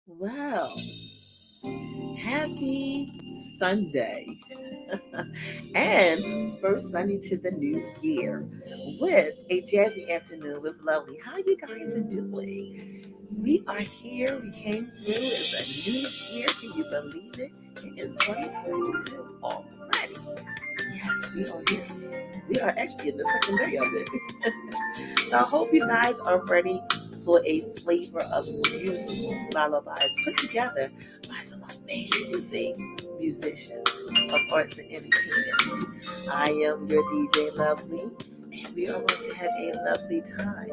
Well, happy Sunday. And first Sunday to the new year with a jazzy afternoon with Lovely. How you guys are doing? We are here. We came through. It's a new year. Can you believe it? It is 2022 already. Yes, we are here. We are actually in the second day of it. So I hope you guys are ready for a flavor of musical lullabies put together by some amazing musicians of arts and entertainment. I am your DJ Lovely, and we are going to have a lovely time.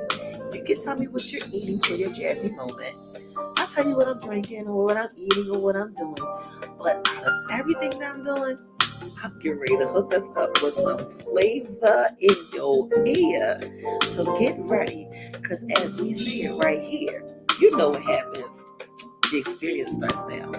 You can tell me what you're eating for your jazzy moment. I'll tell you what I'm drinking or what I'm eating or what I'm doing. But out of everything that I'm doing, I'm getting ready to hook us up with some flavor in your ear. So get ready, because as we see it right here, you know what happens. The experience starts now.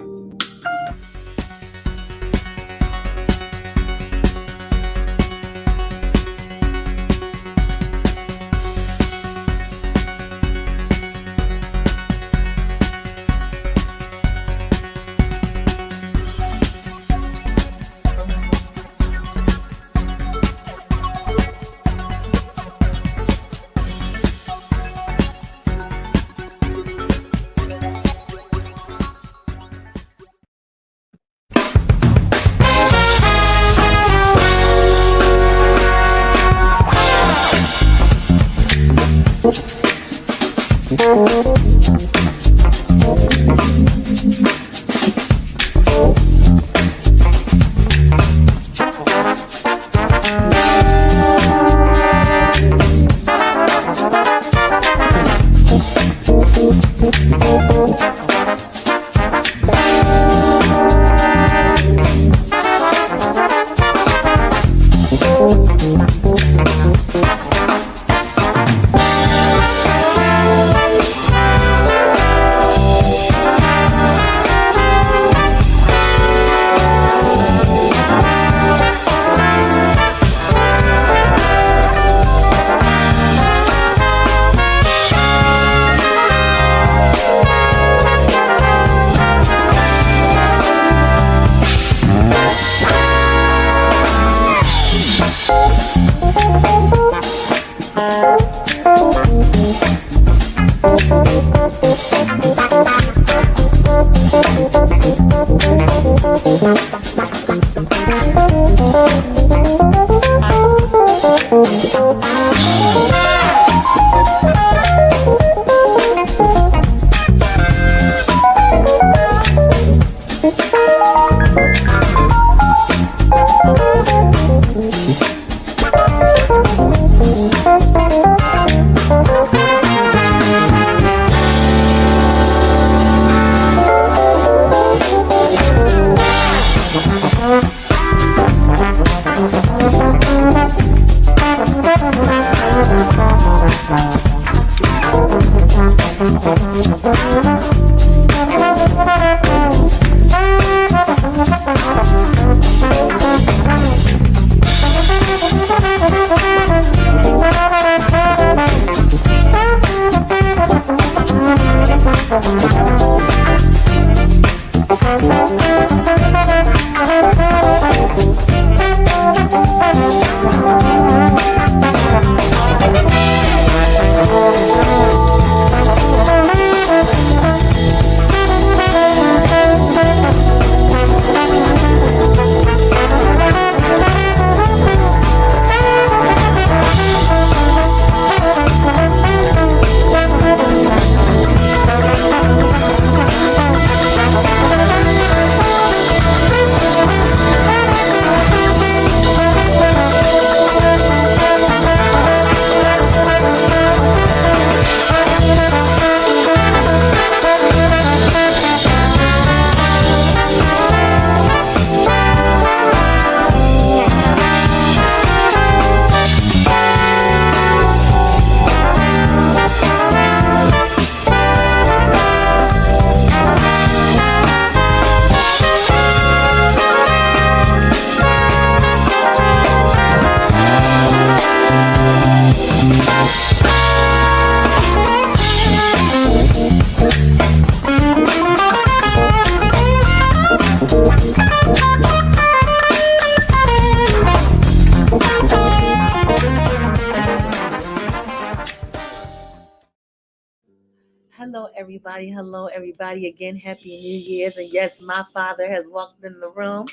everybody. Hello, everybody. Again, Happy New Year's. And yes, my father has walked in the room.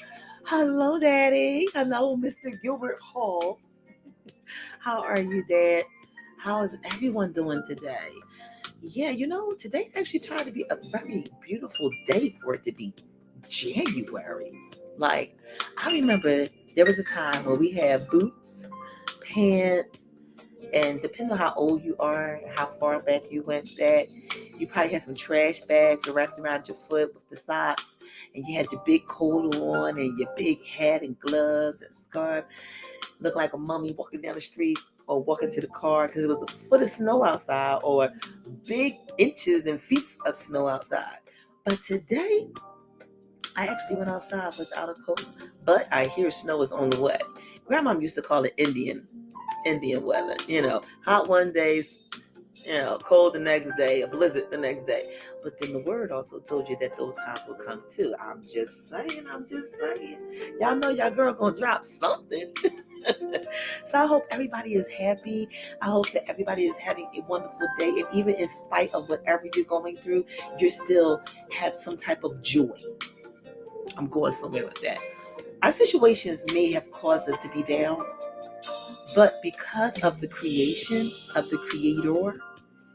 Hello, Daddy. Hello, Mr. Gilbert Hall. How are you, Dad? How is everyone doing today? Yeah, today actually turned to be a very beautiful day for it to be January. Like, I remember there was a time where we had boots, pants, and depending on how old you are and how far back you went back, you probably had some trash bags wrapped around your foot with the socks, and you had your big coat on and your big hat and gloves and scarf. Looked like a mummy walking down the street or walking to the car because it was a foot of snow outside or big inches and feet of snow outside. But today, I actually went outside without a coat, but I hear snow is on the way. Grandma used to call it Indian weather. Hot one day, cold the next day, a blizzard the next day. But then the word also told you that those times will come too. I'm just saying. Y'all know y'all girl gonna drop something. So I hope everybody is happy. I hope that everybody is having a wonderful day. And even in spite of whatever you're going through, you still have some type of joy. I'm going somewhere with that. Our situations may have caused us to be down, but because of the creation of the Creator,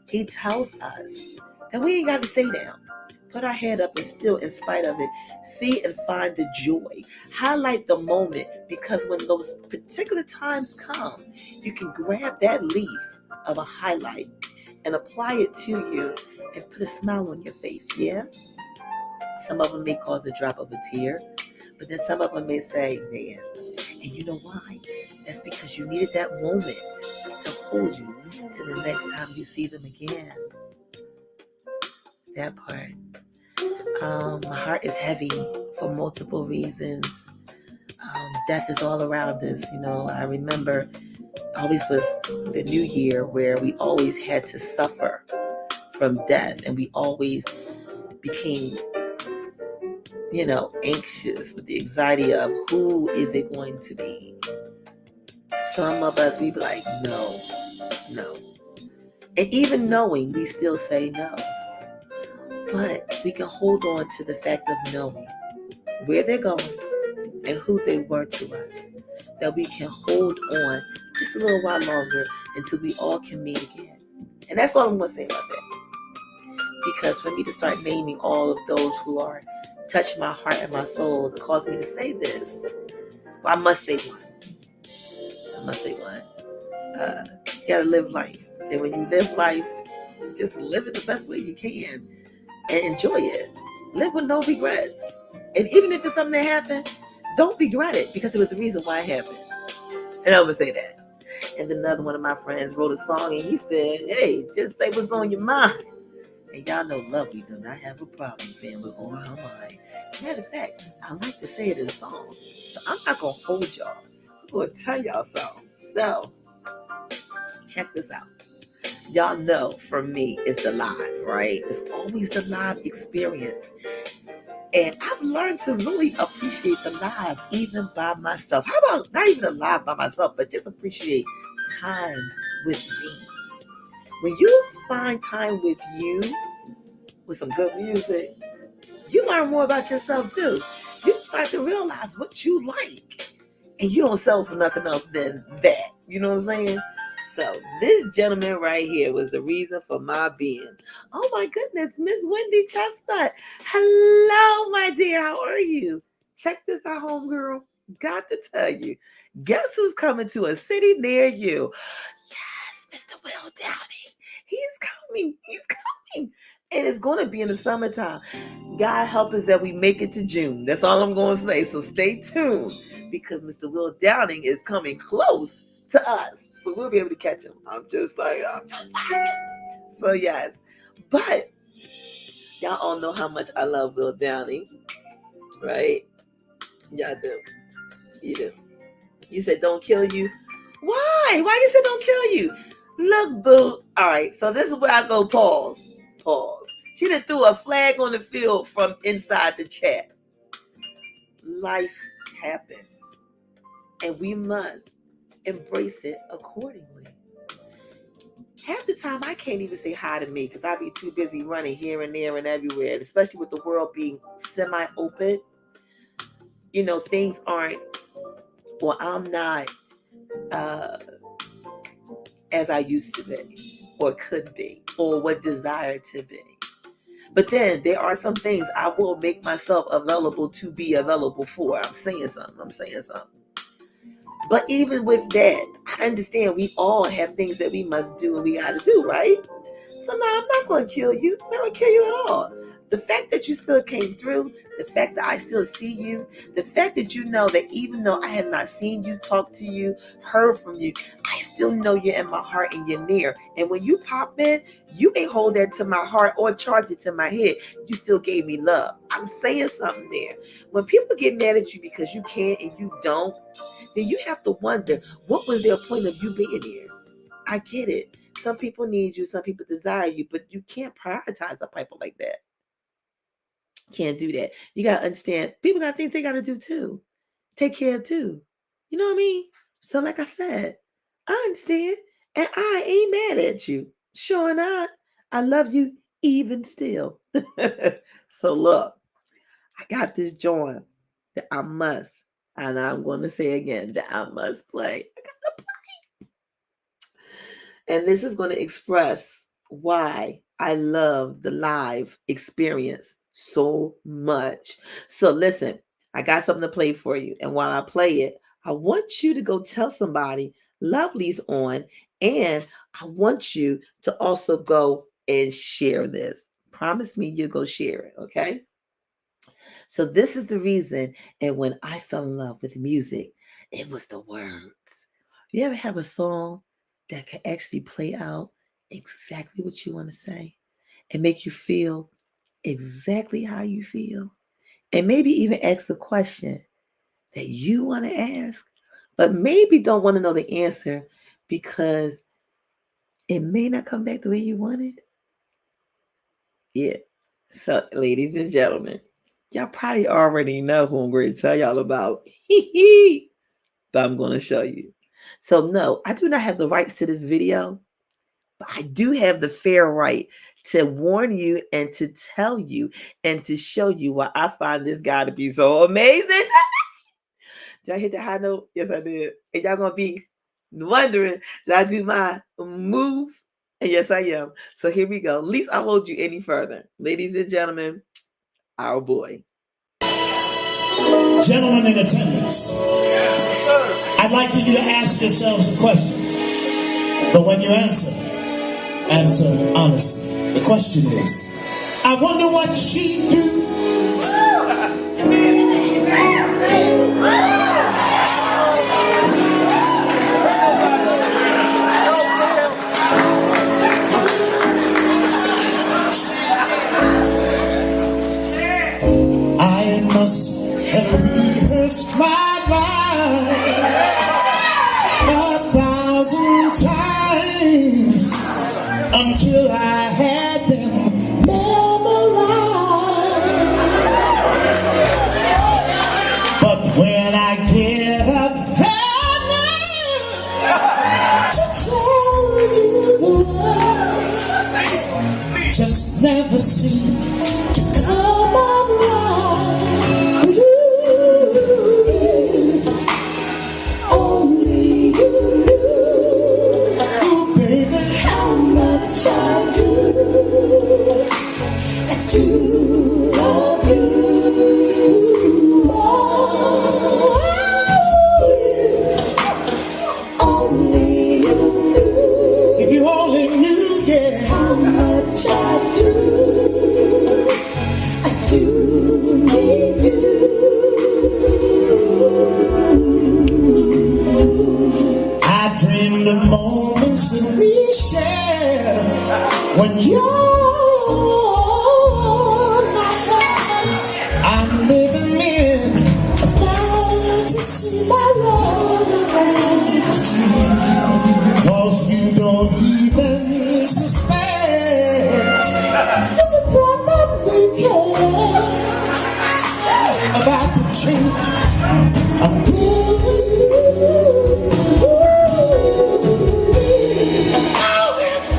He tells us that we ain't got to stay down. Put our head up and still, in spite of it, see and find the joy. Highlight the moment, because when those particular times come, you can grab that leaf of a highlight and apply it to you and put a smile on your face. Yeah? Some of them may cause a drop of a tear, but then some of them may say, man, and you know why? That's because you needed that moment to hold you to the next time you see them again. That part. My heart is heavy for multiple reasons. Death is all around us. I remember always was the new year where we always had to suffer from death, and we always became, anxious with the anxiety of who is it going to be. Some of us, we be like, no. And even knowing, we still say no. But we can hold on to the fact of knowing where they're going and who they were to us. That we can hold on just a little while longer until we all can meet again. And that's all I'm going to say about that. Because for me to start naming all of those who are touched my heart and my soul that caused me to say this, well, I must say one. You gotta live life. And when you live life, just live it the best way you can and enjoy it. Live with no regrets. And even if it's something that happened, don't regret it because it was the reason why it happened. And I'm gonna say that. And another one of my friends wrote a song and he said, hey, just say what's on your mind. And y'all know Lovely do not have a problem saying what's on her mind. Matter of fact, I like to say it in a song. So I'm not gonna hold y'all. I'm gonna tell y'all something. So check this out. Y'all know for me it's the live, right? It's always the live experience. And I've learned to really appreciate the live even by myself. How about not even the live by myself, but just appreciate time with me. When you find time with you, with some good music, you learn more about yourself too. You start to realize what you like. And you don't sell for nothing else than that. You know what I'm saying? So this gentleman right here was the reason for my being. Oh my goodness, Miss Wendy Chestnut. Hello, my dear. How are you? Check this out, homegirl. Got to tell you. Guess who's coming to a city near you? Yes, Mr. Will Downey. He's coming. And it's going to be in the summertime. God help us that we make it to June. That's all I'm going to say. So stay tuned because Mr. Will Downing is coming close to us. So we'll be able to catch him. I'm just saying. So yes. But y'all all know how much I love Will Downing. Right? Y'all do. You do. You said don't kill you. Why? Why you said don't kill you? Look, boo. All right. So this is where I go pause. She done threw a flag on the field from inside the chat. Life happens. And we must embrace it accordingly. half the time I can't even say hi to me because I be too busy running here and there and everywhere. And especially with the world being semi-open, things aren't, or I'm not uh, as I used to be, or could be, or would desire to be. But then there are some things I will make myself available to be available for. I'm saying something. But even with that, I understand we all have things that we must do and we got to do, right? So no, I'm not going to kill you. I'm not going to kill you at all. The fact that you still came through, the fact that I still see you, the fact that you know that even though I have not seen you, talked to you, heard from you, I still know you're in my heart and you're near. And when you pop in, you ain't hold that to my heart or charge it to my head. You still gave me love. I'm saying something there. When people get mad at you because you can and you don't, then you have to wonder, what was their point of you being here? I get it. Some people need you, some people desire you, but you can't prioritize a people like that. Can't do that. You gotta understand, people got things they gotta do too. Take care of too. You know what I mean? So like I said, I understand. And I ain't mad at you. Sure not. I love you even still. So look, I got this joint that I must, and I'm gonna say again that I must play. And this is going to express why I love the live experience so much. So listen, I got something to play for you. And while I play it, I want you to go tell somebody Lovely's on. And I want you to also go and share this. Promise me you'll go share it, okay? So this is the reason. And when I fell in love with music, it was the words. You ever have a song that can actually play out exactly what you want to say and make you feel exactly how you feel? And maybe even ask the question that you want to ask, but maybe don't want to know the answer because it may not come back the way you want it. Yeah. So, ladies and gentlemen, y'all probably already know who I'm going to tell y'all about. But I'm going to show you. So, no, I do not have the rights to this video, but I do have the fair right to warn you and to tell you and to show you why I find this guy to be so amazing. Did I hit the high note? Yes, I did. And y'all going to be wondering, did I do my move? And yes, I am. So here we go. Least I hold you any further. Ladies and gentlemen, our boy. Gentlemen in attendance, I'd like for you to ask yourselves a question. But when you answer honestly. The question is, I wonder what she'd do. I must have rehearsed my life 1,000 times until I had them memorized. But when I get up that night to tell you the words, just never seem to come out right. Only you knew, baby, how much I do love you. Only you knew. If you only knew, yeah, how much I do need you. I dream the moments that we share when you're not there. I'm living in a fantasy, my love, 'cause you don't even suspect just the probably cares about the changes I'm giving you. Oh, if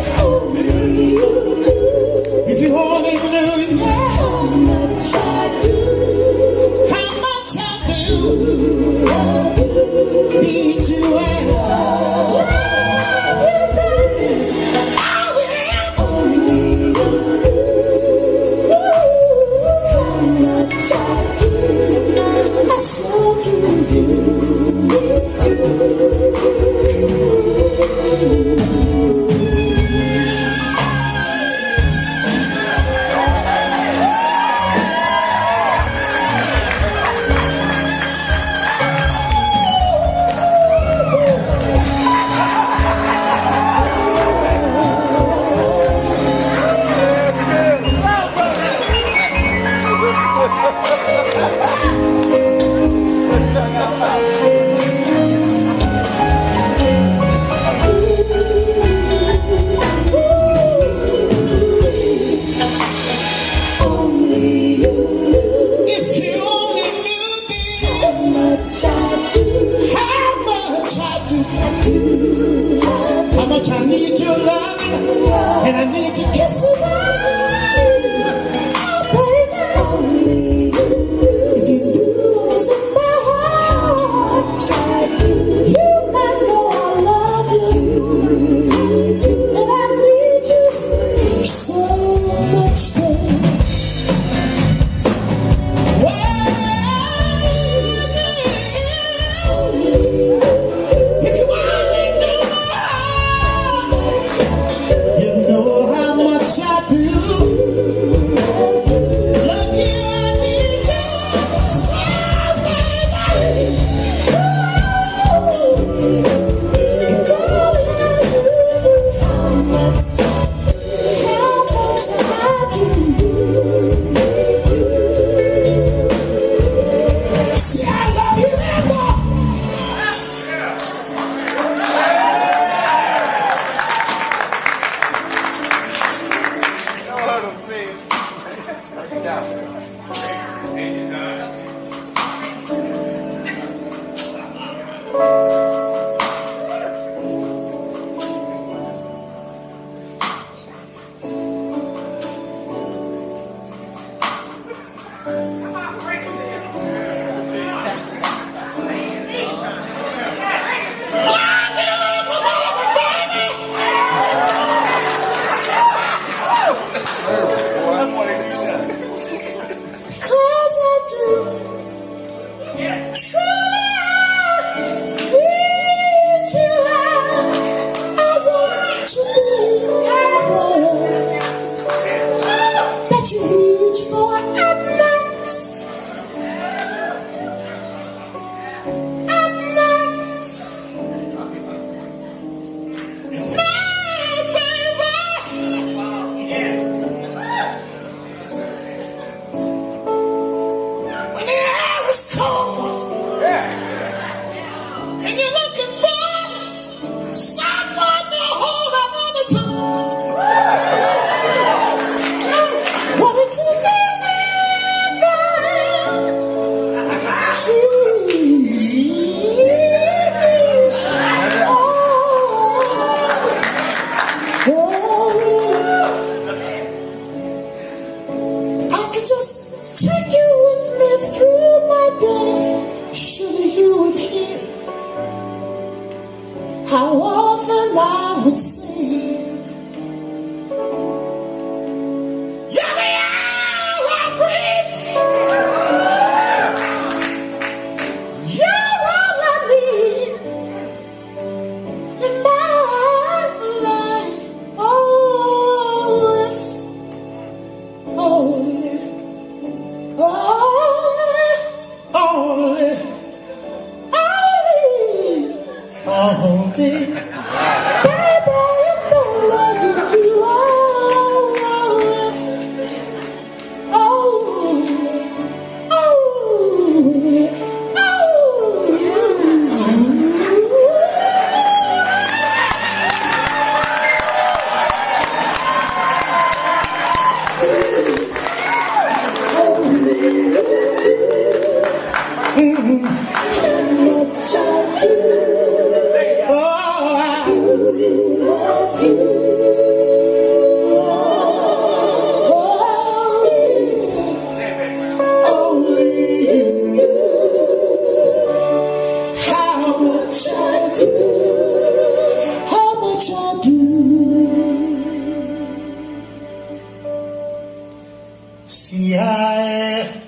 See, I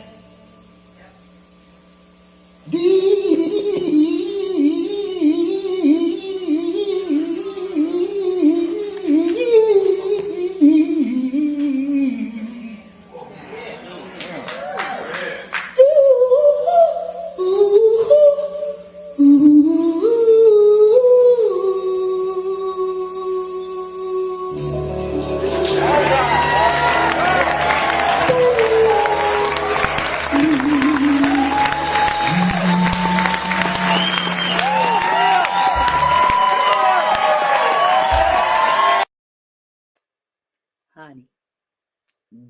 Honey,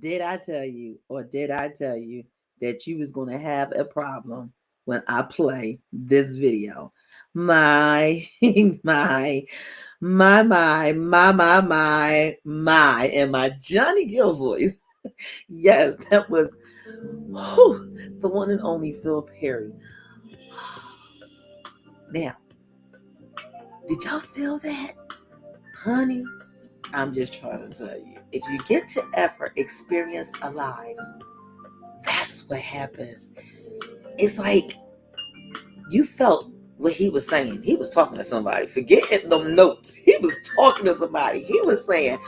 did I tell you, or did I tell you that you was going to have a problem when I play this video? My, my, my, and my Johnny Gill voice. Yes, that was the one and only Phil Perry. Now, did y'all feel that? Honey, I'm just trying to tell you. If you get to ever experience alive, that's what happens. It's like you felt what he was saying. He was talking to somebody. Forget hitting them notes. He was talking to somebody. He was saying,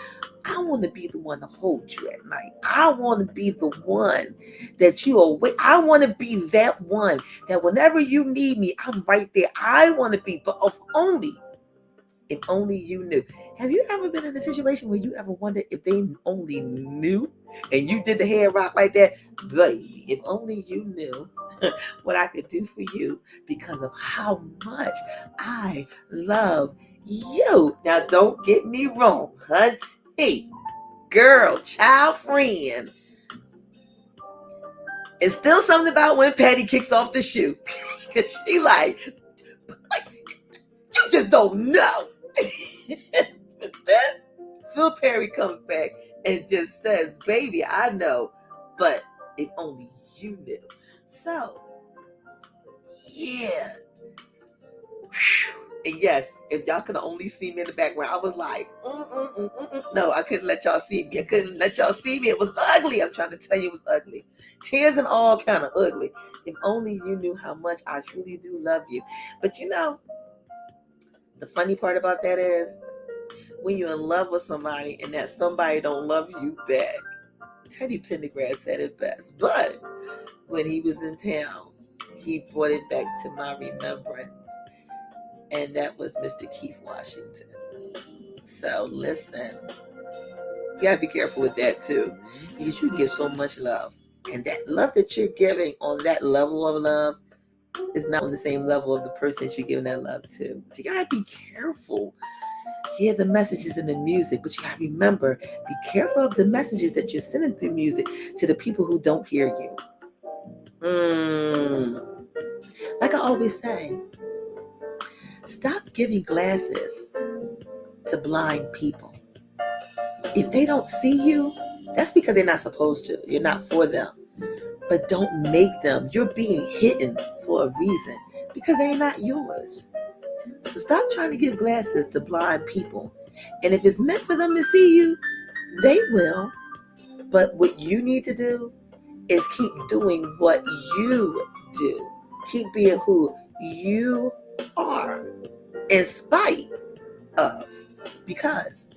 I want to be the one to hold you at night. I want to be the one that you awake. I want to be that one that whenever you need me, I'm right there. I want to be, but if only you knew. Have you ever been in a situation where you ever wondered if they only knew and you did the hair rock like that? Baby, if only you knew what I could do for you because of how much I love you. Now, don't get me wrong, hunty, girl, child, friend. It's still something about when Patty kicks off the shoe. Because she like, you just don't know. But then Phil Perry comes back and just says, baby, I know, but if only you knew. So, yeah. And yes, if y'all could only see me in the background, I was like, no, I couldn't let y'all see me. I couldn't let y'all see me. It was ugly. I'm trying to tell you it was ugly. Tears and all kind of ugly. If only you knew how much I truly do love you. But you know, the funny part about that is when you're in love with somebody and that somebody don't love you back. Teddy Pendergrass said it best. But when he was in town, he brought it back to my remembrance. And that was Mr. Keith Washington. So listen, you gotta be careful with that too, because you give so much love. And that love that you're giving on that level of love is not on the same level of the person that you're giving that love to. So you gotta be careful. Hear the messages in the music, but you gotta remember, be careful of the messages that you're sending through music to the people who don't hear you. Like I always say, stop giving glasses to blind people. If they don't see you, that's because they're not supposed to. You're not for them. But don't make them. You're being hidden for a reason because they're not yours. So stop trying to give glasses to blind people. And if it's meant for them to see you, they will. But what you need to do is keep doing what you do. Keep being who you are in spite of. Because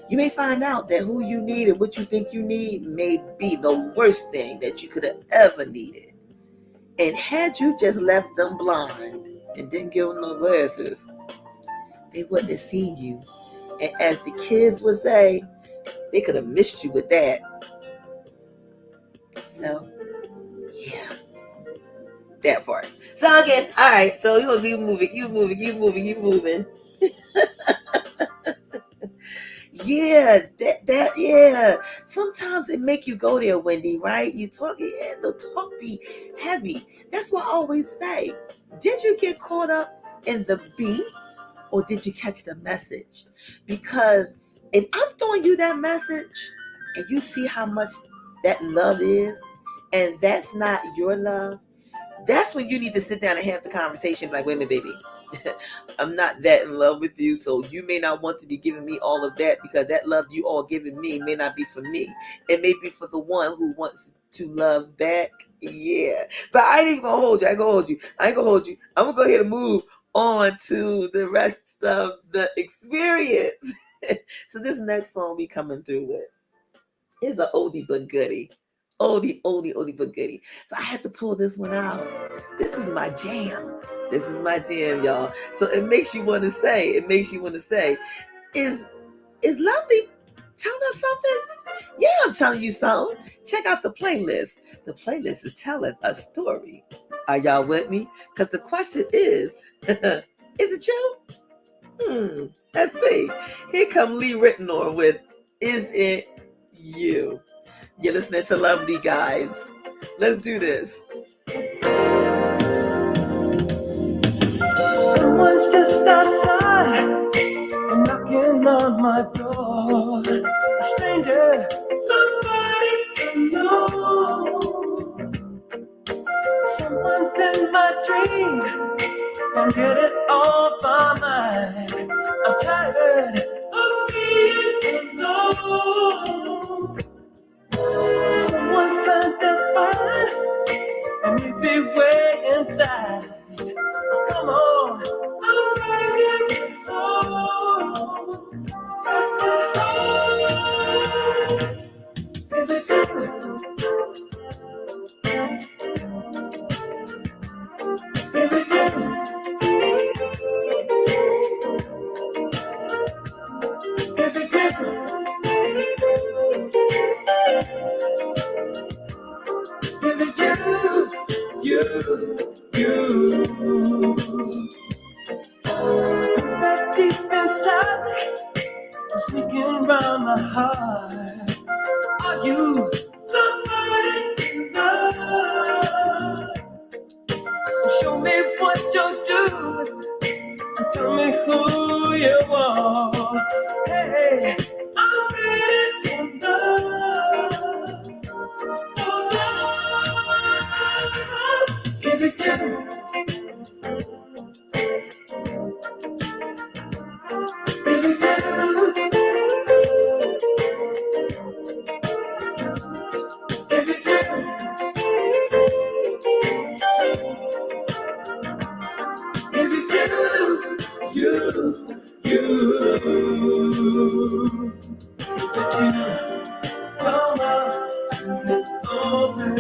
you may find out that who you need and what you think you need may be the worst thing that you could have ever needed. And had you just left them blind and didn't give them no glasses, they wouldn't have seen you. And as the kids would say, they could have missed you with that. So, yeah, that part. So again, all right, so you're going to keep moving. Yeah. Sometimes it make you go there, Wendy, right? You talking, the talk be heavy. That's what I always say. Did you get caught up in the beat or did you catch the message? Because if I'm throwing you that message and you see how much that love is, and that's not your love, that's when you need to sit down and have the conversation like, wait a minute, baby. I'm not that in love with you, so you may not want to be giving me all of that, because that love you all giving me may not be for me. It may be for the one who wants to love back. Yeah. But I ain't even gonna hold you. I ain't gonna hold you. I ain't gonna hold you. I'm gonna go ahead and move on to the rest of the experience. So this next song we coming through with is an oldie but goodie. Oldie but goodie. So I had to pull this one out. This is my jam. This is my jam, y'all. So it makes you want to say, is Lovely telling us something? Yeah, I'm telling you something. Check out the playlist. The playlist is telling a story. Are y'all with me? Because the question is, is it you? Let's see. Here come Lee Ritenour with Is It You? You're listening to Lovely, guys. Let's do this. Someone's just outside and knocking on my door. A stranger, somebody I know. Someone's in my dreams and get it off my mind. I'm tired of being alone. Someone's trying to find an easy way inside. Come on, I'm ready home. Is it you? Is it you? Is it you? Is it you? Is that deep inside me, sneaking around my heart? Are you somebody in love? Show me what you do, and tell me who you are. Hey, I'm ready for love. For love. Is it you? Is it you? Is it you? Is it you? It's you. Come on, open.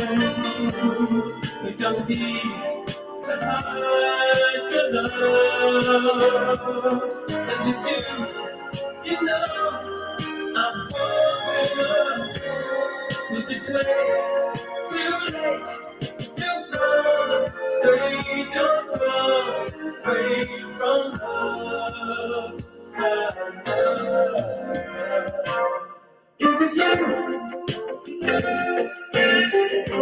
You don't need to hide your love. And it's you know, I'm open. Was it too late to go? Baby, don't run away from love. Is it you? Is it you?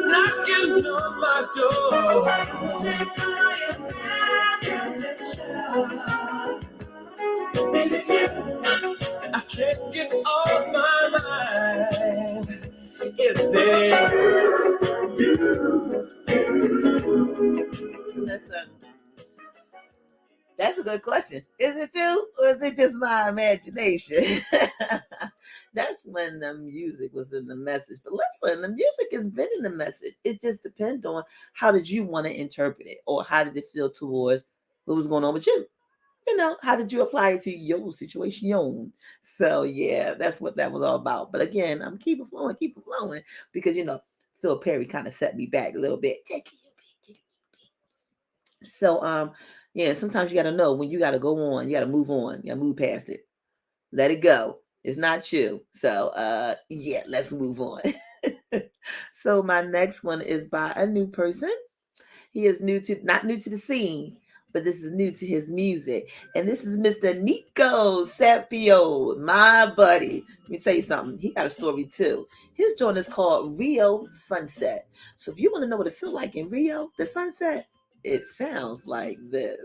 Knocking on my door. Is it my imagination? Is it you? I can't get off my mind. Is it you? Listen, that's a good question. Is it you, or is it just my imagination? That's when the music was in the message. But listen, the music has been in the message. It just depends on how did you want to interpret it, or how did it feel towards what was going on with you. How did you apply it to your situation? So yeah, that's what that was all about. But again, I'm keep it flowing, because Phil Perry kind of set me back a little bit. So yeah, sometimes you gotta know when you gotta go on, you gotta move on, you gotta move past it. Let it go. It's not you. So yeah, let's move on. So my next one is by a new person. He is not new to the scene, but this is new to his music. And this is Mr. Nico Sapio, my buddy. Let me tell you something. He got a story too. His joint is called Rio Sunset. So if you want to know what it feel like in Rio, the sunset, it sounds like this.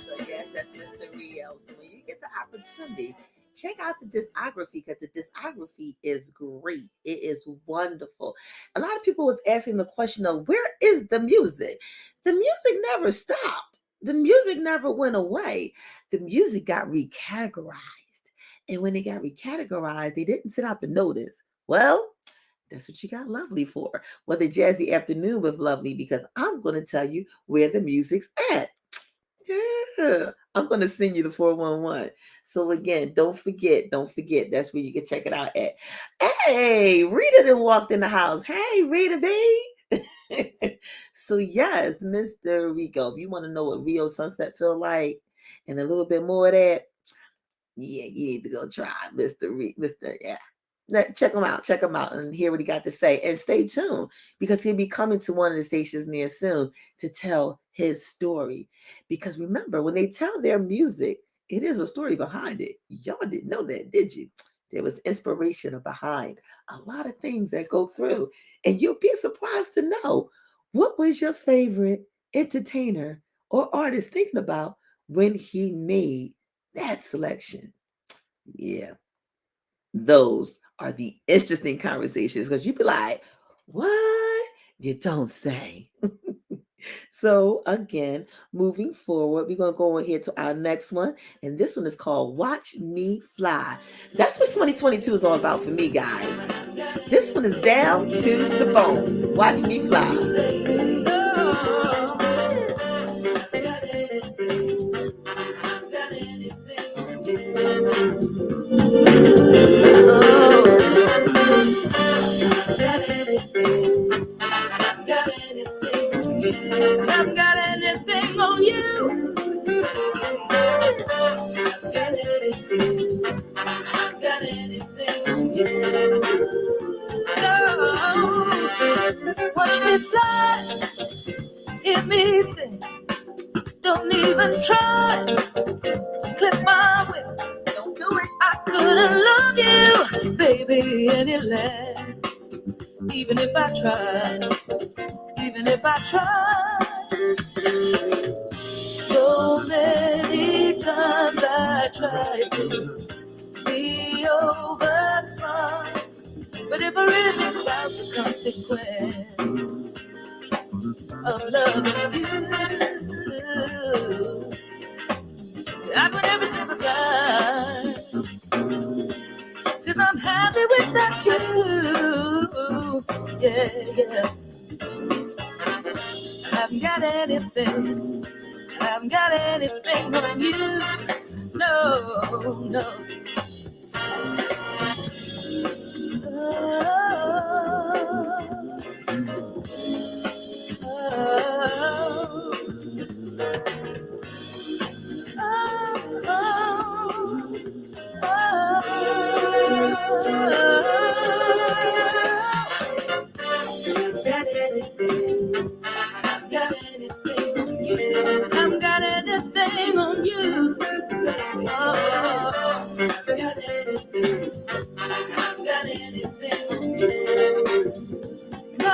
So yes, that's Mr. Rio. So when you get the opportunity, check out the discography because the discography is great. It is wonderful. A lot of people was asking the question of where is the music? The music never stopped. The music never went away. The music got recategorized. And when it got recategorized, they didn't send out the notice. Well, that's what you got Lovely for. Well, the Jazzy Afternoon with Lovely because I'm going to tell you where the music's at. Yeah, I'm gonna send you the 411. So again, don't forget. That's where you can check it out at. Hey, Rita then walked in the house. Hey, Rita B. So yes, Mr. Rico, if you want to know what Rio Sunset feel like and a little bit more of that, yeah, you need to go try Mr. Yeah. Check him out. Check him out and hear what he got to say. And stay tuned because he'll be coming to one of the stations near soon to tell his story. Because remember, when they tell their music, it is a story behind it. Y'all didn't know that, did you? There was inspiration behind a lot of things that go through. And you'll be surprised to know what was your favorite entertainer or artist thinking about when he made that selection. Yeah, those are the interesting conversations because you be like, what? You don't say. So again, moving forward, we're gonna go on here to our next one, and this one is called "Watch Me Fly." That's what 2022 is all about for me, guys. This one is down to the bone. Watch me fly. I've got anything on you. Got anything. Got anything on you. No. Watch me fly. Hear me sing. Don't even try to clip my wings. Don't do it. I couldn't love you, baby, any less. Even if I tried. Even if I tried. So many times I tried to be over smart, but if I really think about the consequence of loving you, I win every single time, 'cause I'm happy without you. Yeah. I haven't got anything. I haven't got anything on you. No. I've got anything on you. Got anything on you. No.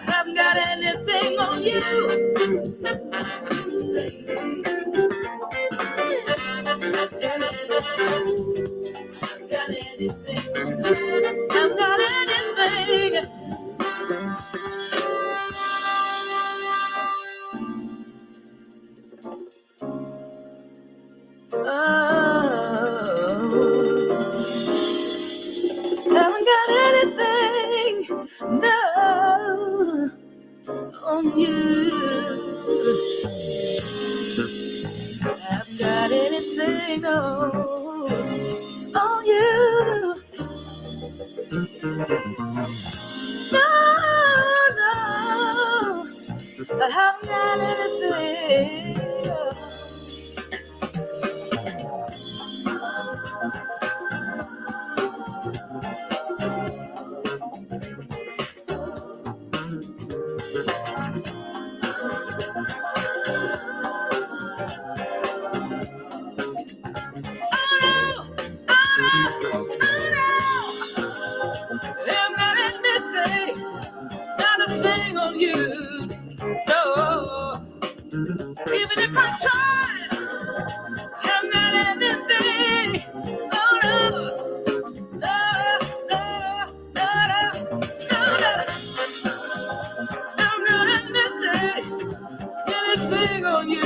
Haven't got anything on you. Got anything on you. I've got anything. Haven't got anything, no, on you. Haven't got anything on you. No, I haven't got anything. Even if I tried, I'm not anything. Oh no, I'm not anything on you.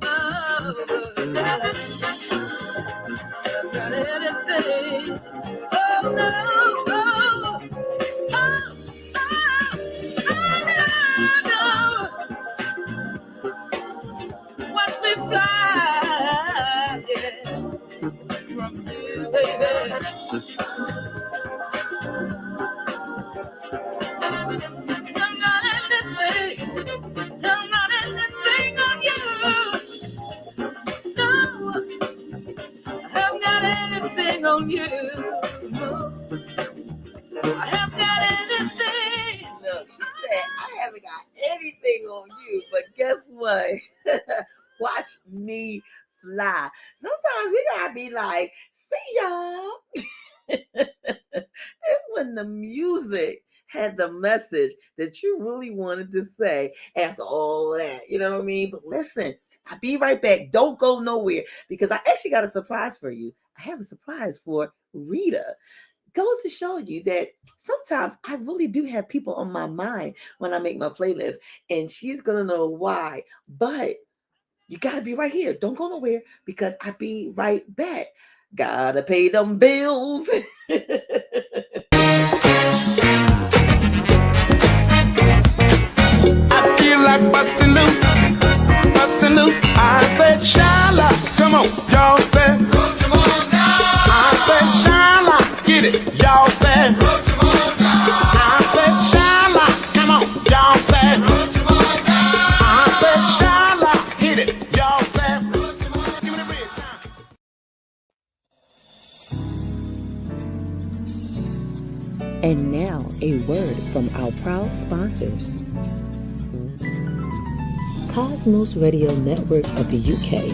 I'm not anything. Oh no, watch me fly, yeah, from you, baby. I'm not anything on you. No, I haven't got anything on you. No, I haven't got anything. Look, she said, I haven't got anything on you, but guess what? Watch me fly. Sometimes we gotta be like, see y'all. It's when the music had the message that you really wanted to say after all that. You know what I mean? But listen, I'll be right back. Don't go nowhere because I actually got a surprise for you. I have a surprise for Rita. Goes to show you that sometimes I really do have people on my mind when I make my playlist, and she's gonna know why. But you gotta be right here. Don't go nowhere because I'll be right back. Gotta pay them bills. I feel like busting loose, busting loose. I said, Shala, come on, y'all said. I said, Shala, get it, y'all said. I said, Shala, come on, y'all said. I said, Shala, hit it, y'all said. Give me the bridge now. And now, a word from our proud sponsors. Cosmos Radio Network of the UK,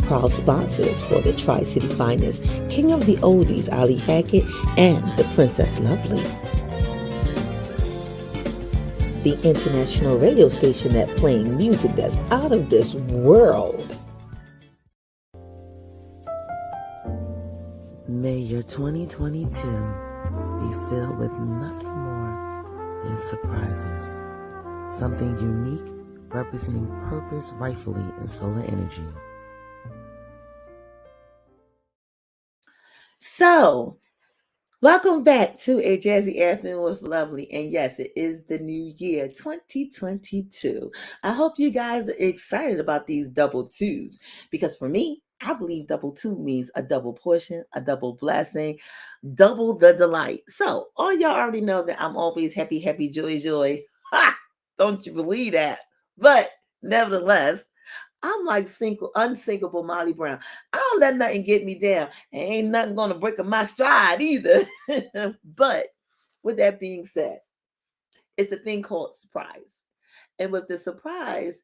proud sponsors for the Tri-City Finest, King of the Oldies, Ali Hackett, and the Princess Lovely. The international radio station that playing music that's out of this world. May your 2022 be filled with nothing more than surprises. Something unique representing purpose rightfully in solar energy. So, welcome back to a Jazzy Afternoon with Lovely. And yes, it is the new year, 2022. I hope you guys are excited about these double twos because for me, I believe double two means a double portion, a double blessing, double the delight. So, all y'all already know that I'm always happy, happy, joy, joy. Ha! Don't you believe that? But nevertheless, I'm like unsinkable Molly Brown. I don't let nothing get me down. And ain't nothing gonna break my stride either. But with that being said, it's a thing called surprise. And with the surprise,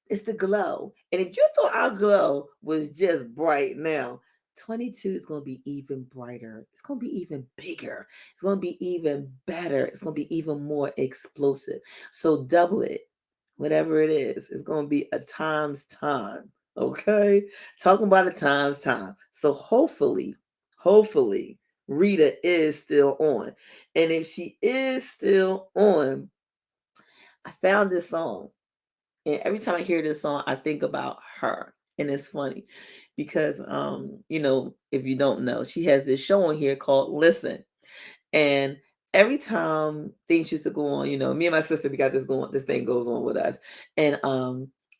it's the glow. And if you thought our glow was just bright now, 22 is going to be even brighter. It's going to be even bigger. It's going to be even better. It's going to be even more explosive. So double it. Whatever it is, it's going to be a times time. Okay? Talking about a times time. So hopefully, Rita is still on. And if she is still on, I found this song. And every time I hear this song, I think about her. And it's funny because, if you don't know, she has this show on here called Listen. And every time things used to go on, me and my sister, we got this thing goes on with us. And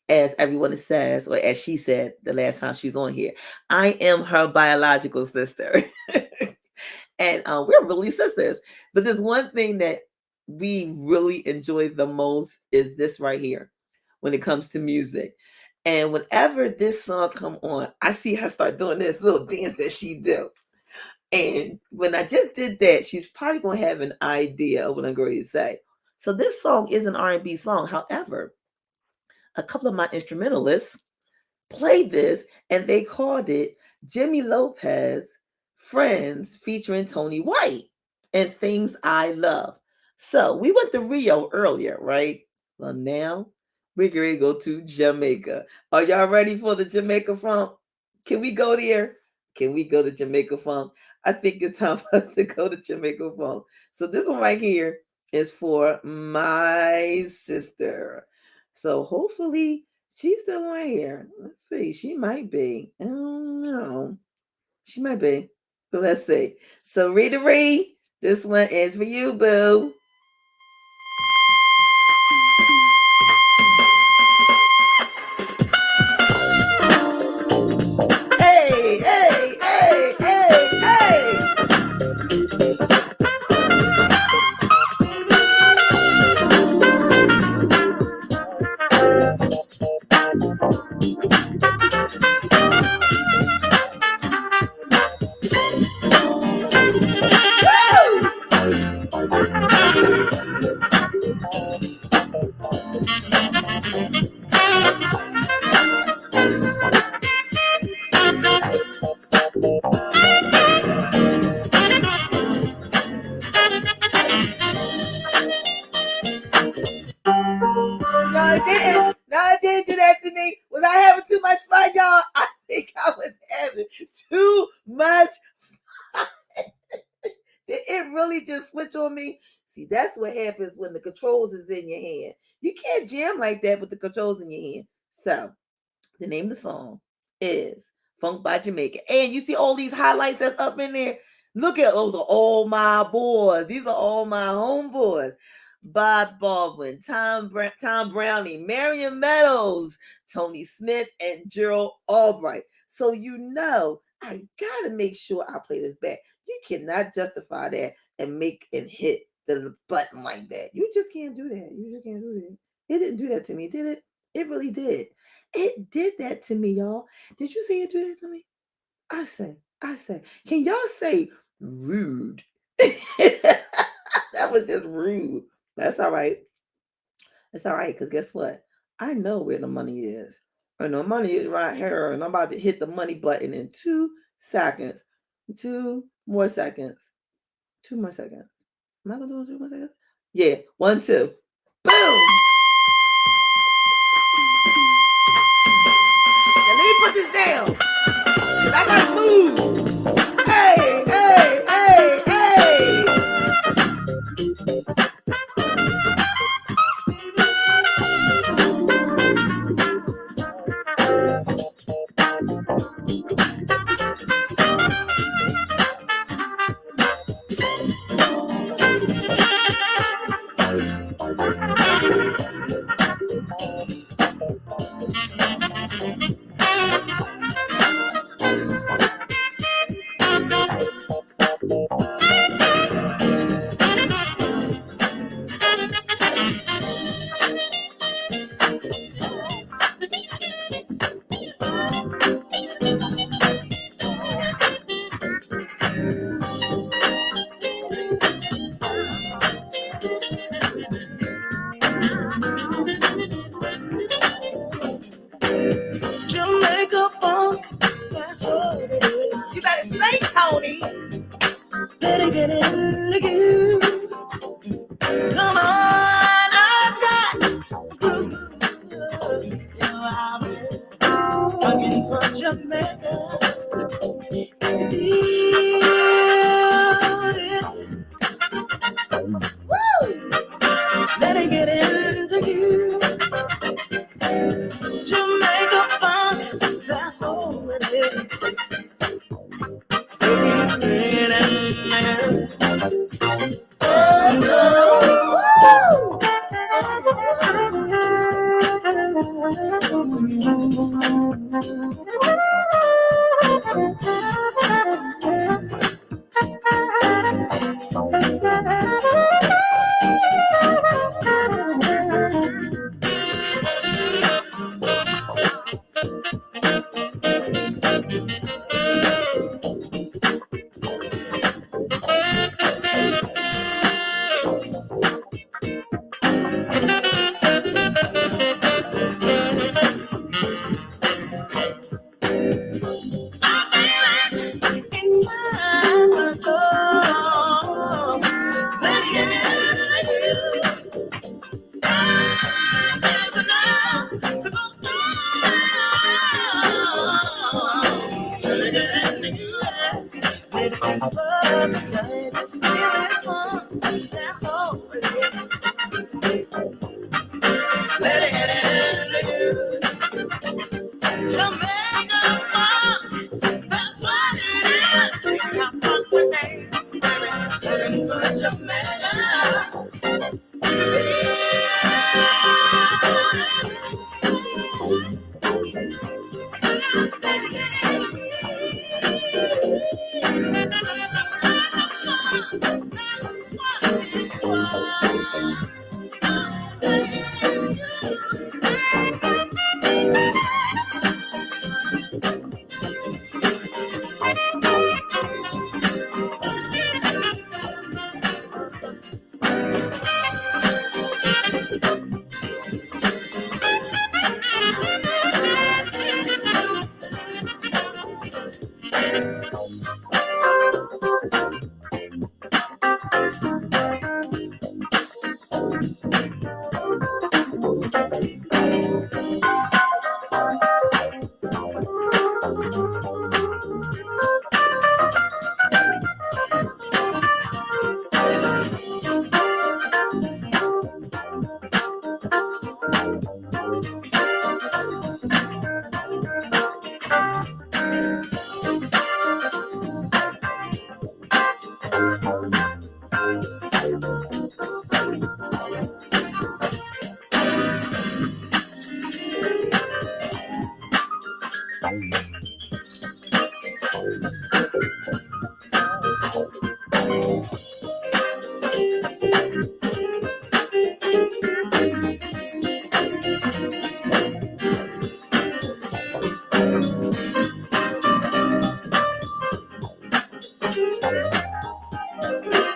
as everyone says, or as she said the last time she was on here, I am her biological sister. And we're really sisters. But there's one thing that we really enjoy the most is this right here when it comes to music. And whenever this song come on, I see her start doing this little dance that she do. And when I just did that, she's probably going to have an idea of what I'm going to say. So this song is an R&B song. However, a couple of my instrumentalists played this and they called it Jimmy Lopez Friends featuring Tony White and Things I Love. So we went to Rio earlier, right? Well, now we're going to go to Jamaica. Are y'all ready for the Jamaica funk? Can we go there? Can we go to Jamaica funk? I think it's time for us to go to Jamaica funk. So this one right here is for my sister. So hopefully she's still on here. Let's see. She might be. I don't know. She might be. But let's see. So Rita Ree, this one is for you, boo. Hey, hey, hey, hey, hey. Woo! it really just switch on me. See, that's what happens when the controls is in your hand. You can't jam like that with the controls in your hand. So the name of the song is Funk by Jamaica. And you see all these highlights that's up in there. Look at those are all my boys. These are all my homeboys. Bob Baldwin, Tom Brownie, Marion Meadows, Tony Smith, and Gerald Albright. So you know, I gotta make sure I play this back. You cannot justify that and make and hit the button like that. You just can't do that. You just can't do that. It didn't do that to me, did it? It really did. It did that to me, y'all. Did you see it do that to me? I say. Can y'all say rude? That was just rude. That's all right. It's all right, because guess what? I know where the money is. And the money is right here. And I'm about to hit the money button in 2 seconds. 2 more seconds. 2 more seconds. Am I going to do 2 more seconds? Yeah. 1, 2. Boom! Now let me put this down. Because I got to move. Hey, hey, hey, hey. Jamaica funk, that's what it is. You better say, Tony. Let it get into you. Come on, I've got a groove. You know I'm funkin' for Jamaica. Feel it. Woo! Let it get into you. Jamaica funk, that's all it is.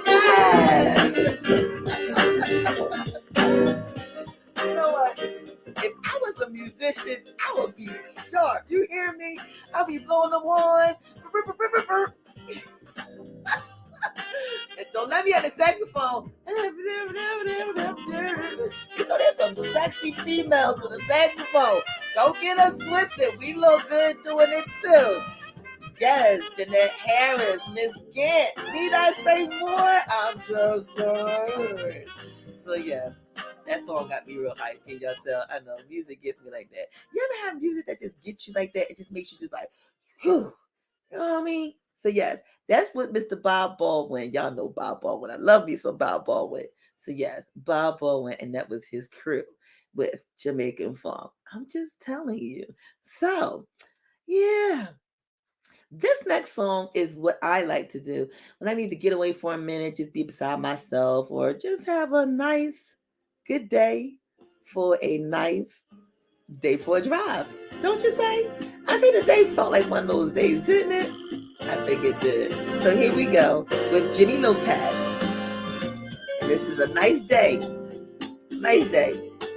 Yes. You know what? If I was a musician, I would be sharp. You hear me? I'll be blowing the horn. And don't let me at the saxophone. You know, there's some sexy females with a saxophone. Don't get us twisted. We look good doing it too. Yes, Jeanette Harris, Miss Gant. Need I say more? I'm just saying. So yes, that song got me real hyped. Can y'all tell? I know music gets me like that. You ever have music that just gets you like that? It just makes you just like, whew. You know what I mean? So yes, that's what Mr. Bob Baldwin. Y'all know Bob Baldwin. I love me some Bob Baldwin. So yes, Bob Baldwin, and that was his crew with Jamaican funk. I'm just telling you. So yeah. This next song is what I like to do when I need to get away for a minute, just be beside myself, or just have a nice, good day for a nice day for a drive. Don't you say? I say the day felt like one of those days, didn't it? I think it did. So here we go with Jimmy Lopez. And this is a nice day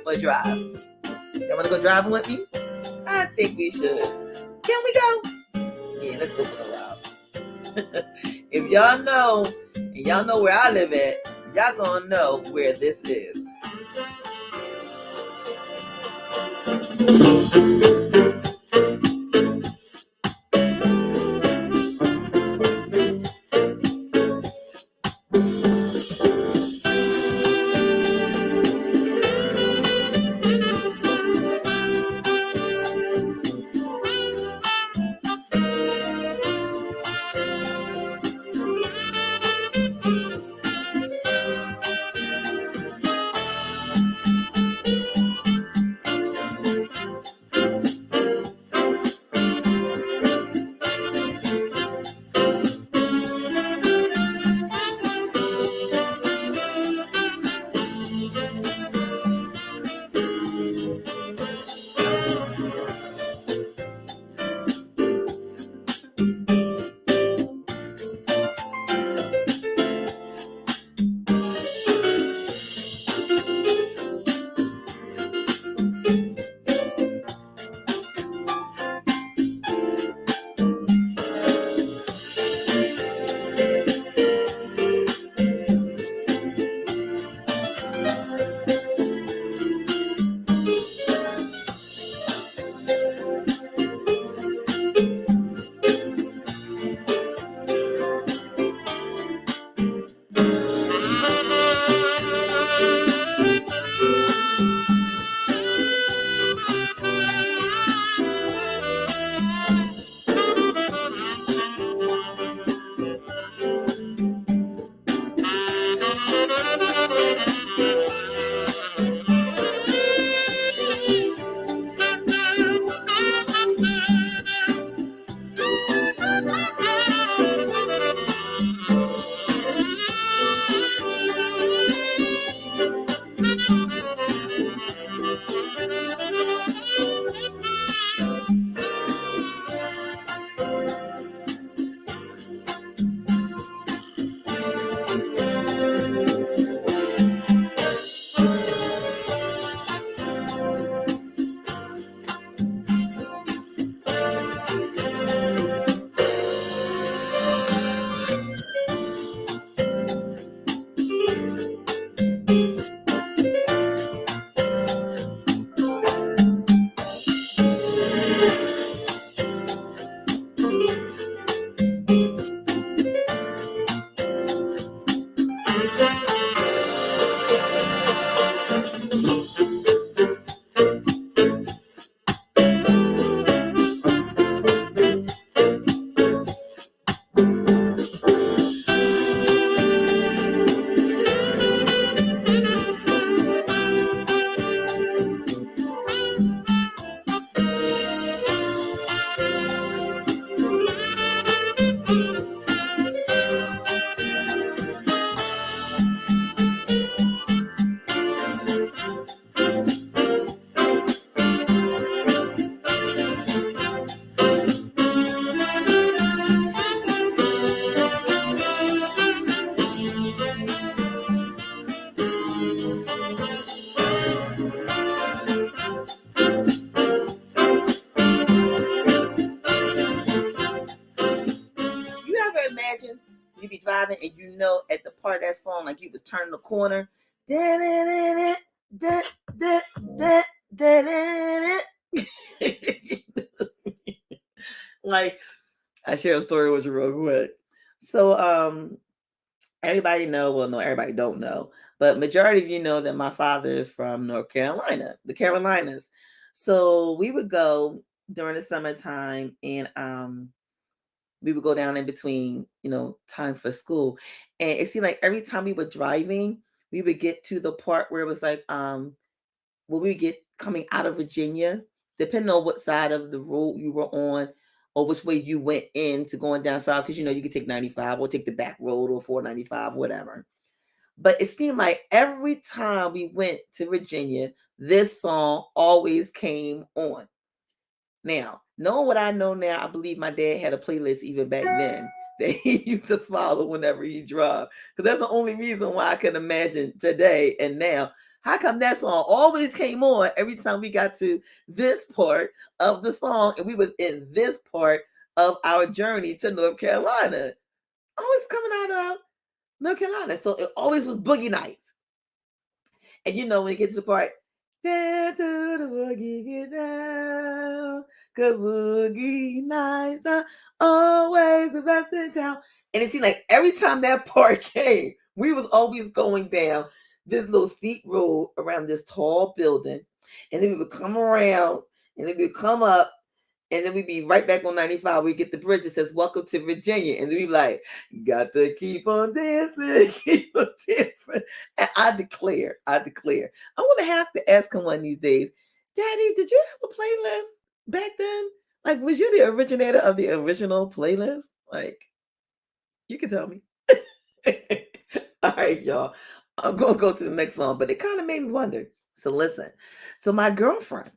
for a drive. Y'all want to go driving with me? I think we should. Can we go? Yeah, let's go for a while. If y'all know, and y'all know where I live at, y'all gonna know where this is. You be driving and you know at the part of that song, like you was turning the corner. Like I share a story with you real quick. So everybody know, well, no, everybody don't know, but majority of you know that my father is from North Carolina, the Carolinas. So we would go during the summertime, and we would go down in between, time for school, and it seemed like every time we were driving, we would get to the part where it was like, when we get coming out of Virginia, depending on what side of the road you were on, or which way you went in to going down south, because you could take 95 or take the back road or 495, whatever. But it seemed like every time we went to Virginia, this song always came on. Now, knowing what I know now, I believe my dad had a playlist even back then that he used to follow whenever he drove. Because that's the only reason why I can imagine today and now. How come that song always came on every time we got to this part of the song and we was in this part of our journey to North Carolina? Always coming out of North Carolina. So it always was Boogie Nights. And when it gets to the part, down to the boogie, get down, cause boogie nights are always the best in town. And it seemed like every time that part came, we was always going down this little steep road around this tall building. And then we would come around, and then we would come up, and then we'd be right back on 95. We get the bridge that says "Welcome to Virginia," and then we be like, "Got to keep on dancing, keep on dancing." And I declare, I'm gonna have to ask him one of these days, Daddy, did you have a playlist back then? Like, was you the originator of the original playlist? Like, you can tell me. All right, y'all. I'm gonna go to the next song, but it kind of made me wonder. So listen. So my girlfriend,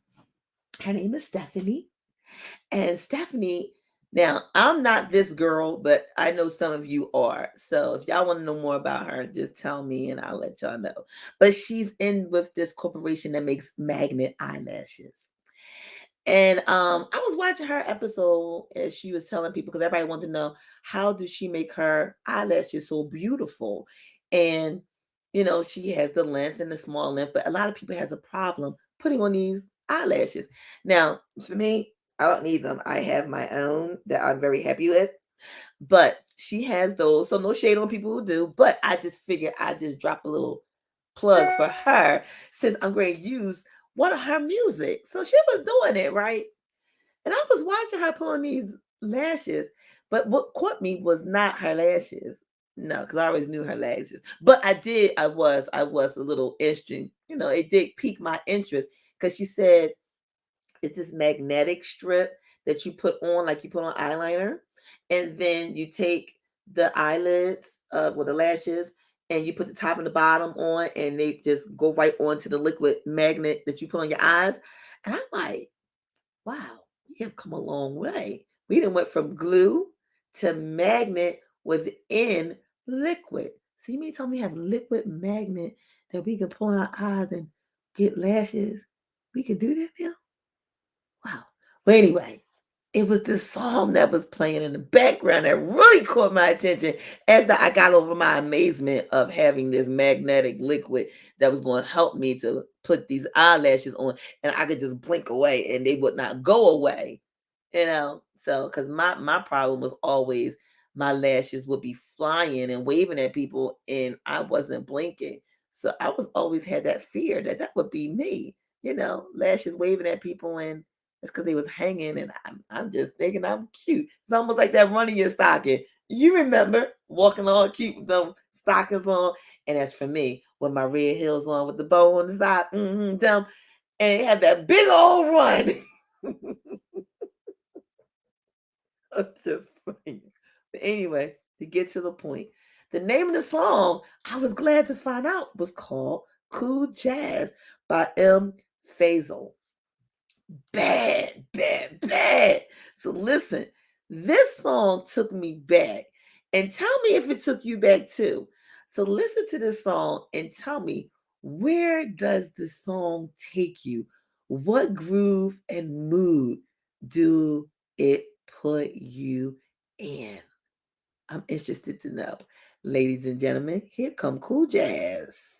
her name is Stephanie. And Stephanie, now I'm not this girl, but I know some of you are. So if y'all want to know more about her, just tell me and I'll let y'all know. But she's in with this corporation that makes magnet eyelashes. And I was watching her episode as she was telling people, because everybody wanted to know, how does she make her eyelashes so beautiful? And she has the length and the small length, but a lot of people has a problem putting on these eyelashes. Now, for me, I don't need them. I have my own that I'm very happy with. But she has those, so no shade on people who do. But I just figured I just drop a little plug for her, since I'm going to use one of her music. So she was doing it, right? And I was watching her put on these lashes. But what caught me was not her lashes. No, because I always knew her lashes. But I was a little interested. It did pique my interest, because she said it's this magnetic strip that you put on, like you put on eyeliner, and then you take the eyelids, with the lashes, and you put the top and the bottom on, and they just go right onto the liquid magnet that you put on your eyes. And I'm like, wow, we have come a long way. We done went from glue to magnet within liquid. So you mean tell me we have liquid magnet that we can put on our eyes and get lashes? We can do that now? Wow. Well, anyway, it was this song that was playing in the background that really caught my attention after I got over my amazement of having this magnetic liquid that was going to help me to put these eyelashes on, and I could just blink away and they would not go away. So because my problem was always my lashes would be flying and waving at people and I wasn't blinking. So I was always had that fear that that would be me, lashes waving at people, and it's because they was hanging, and I'm just thinking I'm cute. It's almost like that running your stocking. You remember walking all cute with them stockings on, and that's for me with my red heels on with the bow on the side, them, and it had that big old run. I'm just saying. But anyway, to get to the point, the name of the song I was glad to find out was called "Cool Jazz" by M. Faisal. Bad, bad, bad. So listen, this song took me back. And tell me if it took you back too. So listen to this song and tell me, where does the song take you? What groove and mood do it put you in? I'm interested to know. Ladies and gentlemen, here come Cool Jazz.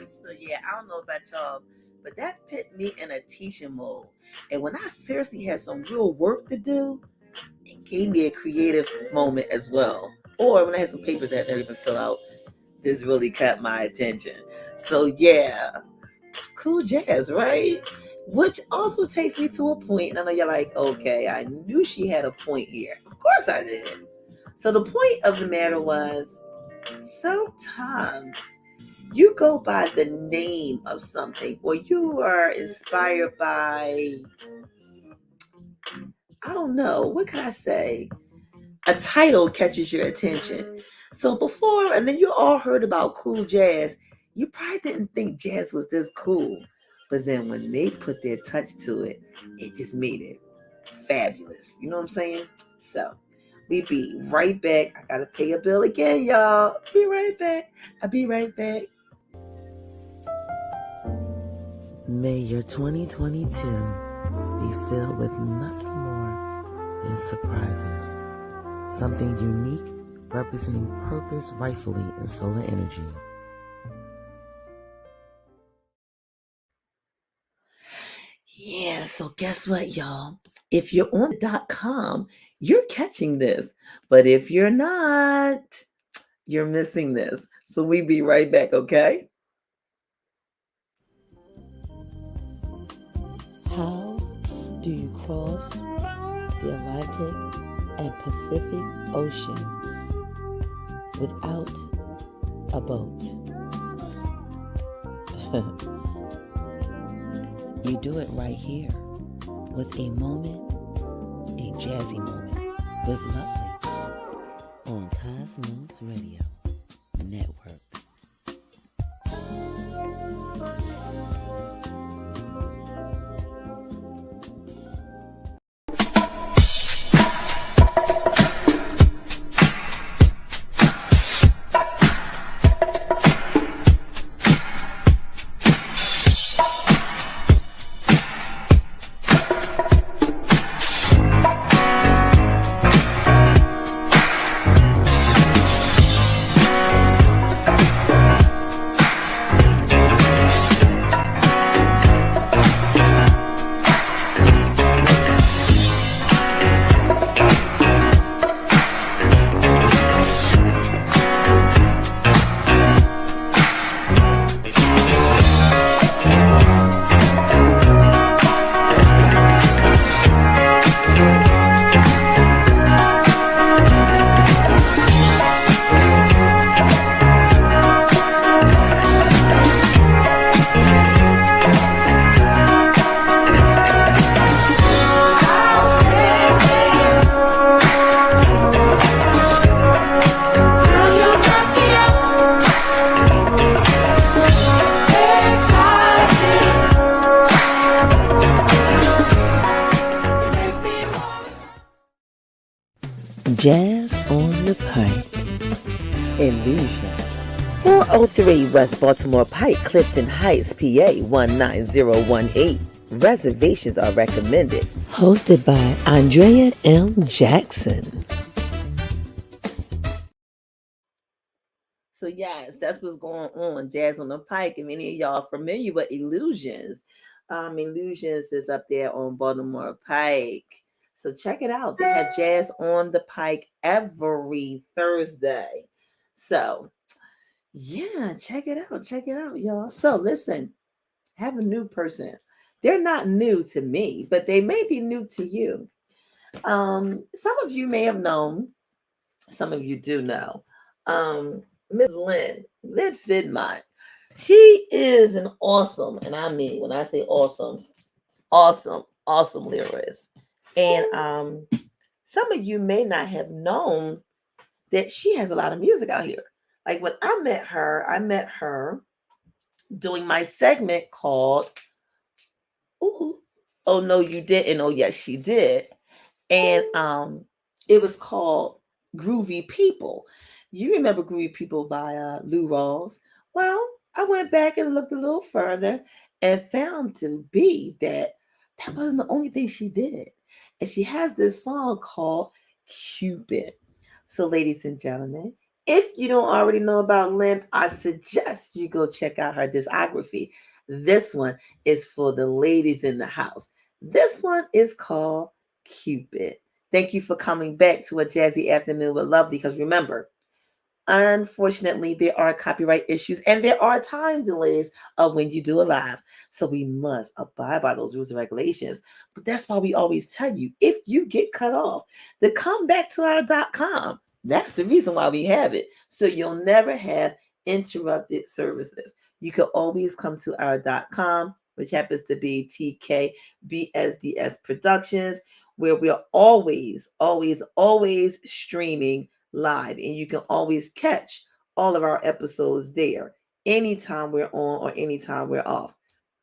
So yeah, I don't know about y'all, but that put me in a teaching mode. And when I seriously had some real work to do, it gave me a creative moment as well. Or when I had some papers that I never even fill out, this really caught my attention. So yeah, Cool Jazz, right? Which also takes me to a point, and I know you're like, okay, I knew she had a point here. Of course I did. So the point of the matter was, sometimes you go by the name of something, or you are inspired by, I don't know, what can I say? A title catches your attention. So before, and then you all heard about Cool Jazz, you probably didn't think jazz was this cool. But then when they put their touch to it, it just made it fabulous. You know what I'm saying? So we be right back. I gotta pay a bill again, y'all. Be right back. I'll be right back. May your 2022 be filled with nothing more than surprises. Something unique representing purpose rightfully in solar energy. Yeah, so guess what, y'all? If you're on .com, you're catching this. But if you're not, you're missing this. So we be right back, okay? How do you cross the Atlantic and Pacific Ocean without a boat? You do it right here with a moment, a jazzy moment with Lovely on Cosmos Radio Network. Jazz on the Pike. Illusion. 403 West Baltimore Pike, Clifton Heights, PA 19018. Reservations are recommended. Hosted by Andrea M. Jackson. So yes, that's what's going on. Jazz on the Pike. If any of y'all familiar with Illusions, Illusions is up there on Baltimore Pike. So check it out. They have Jazz on the Pike every Thursday. So yeah, check it out. Check it out, y'all. So listen, have a new person. They're not new to me, but they may be new to you. Some of you may have known, some of you do know. Miss Lynn Fidmont. She is an awesome, and I mean when I say awesome, awesome lyricist. And some of you may not have known that she has a lot of music out here. Like when I met her doing my segment called Ooh, Oh No You Didn't. Oh Yes She Did. And it was called Groovy People. You remember Groovy People by Lou Rawls? Well, I went back and looked a little further and found to be that wasn't the only thing she did. And she has this song called Cupid. So, ladies and gentlemen, if you don't already know about Lynn, I suggest you go check out her discography. This one is for the ladies in the house. This one is called Cupid. Thank you for coming back to A Jazzy Afternoon with Lovely, because remember, unfortunately, there are copyright issues and there are time delays of when you do a live. So we must abide by those rules and regulations. But that's why we always tell you, if you get cut off, to come back to our .com. That's the reason why we have it. So you'll never have interrupted services. You can always come to our .com, which happens to be TKBSDS Productions, where we're always streaming live, and you can always catch all of our episodes there anytime we're on or anytime we're off.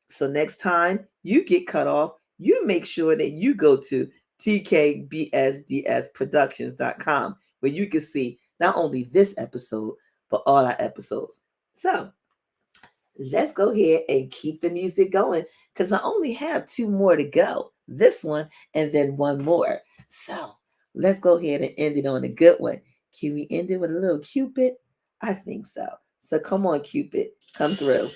So next time you get cut off, you make sure that you go to tkbsdsproductions.com, where you can see not only this episode but all our episodes. So let's go ahead and keep the music going, because I only have 2 more to go. This one and then 1 more. So let's go ahead and end it on a good one. Can we end it with a little Cupid? I think so. So come on, Cupid, come through.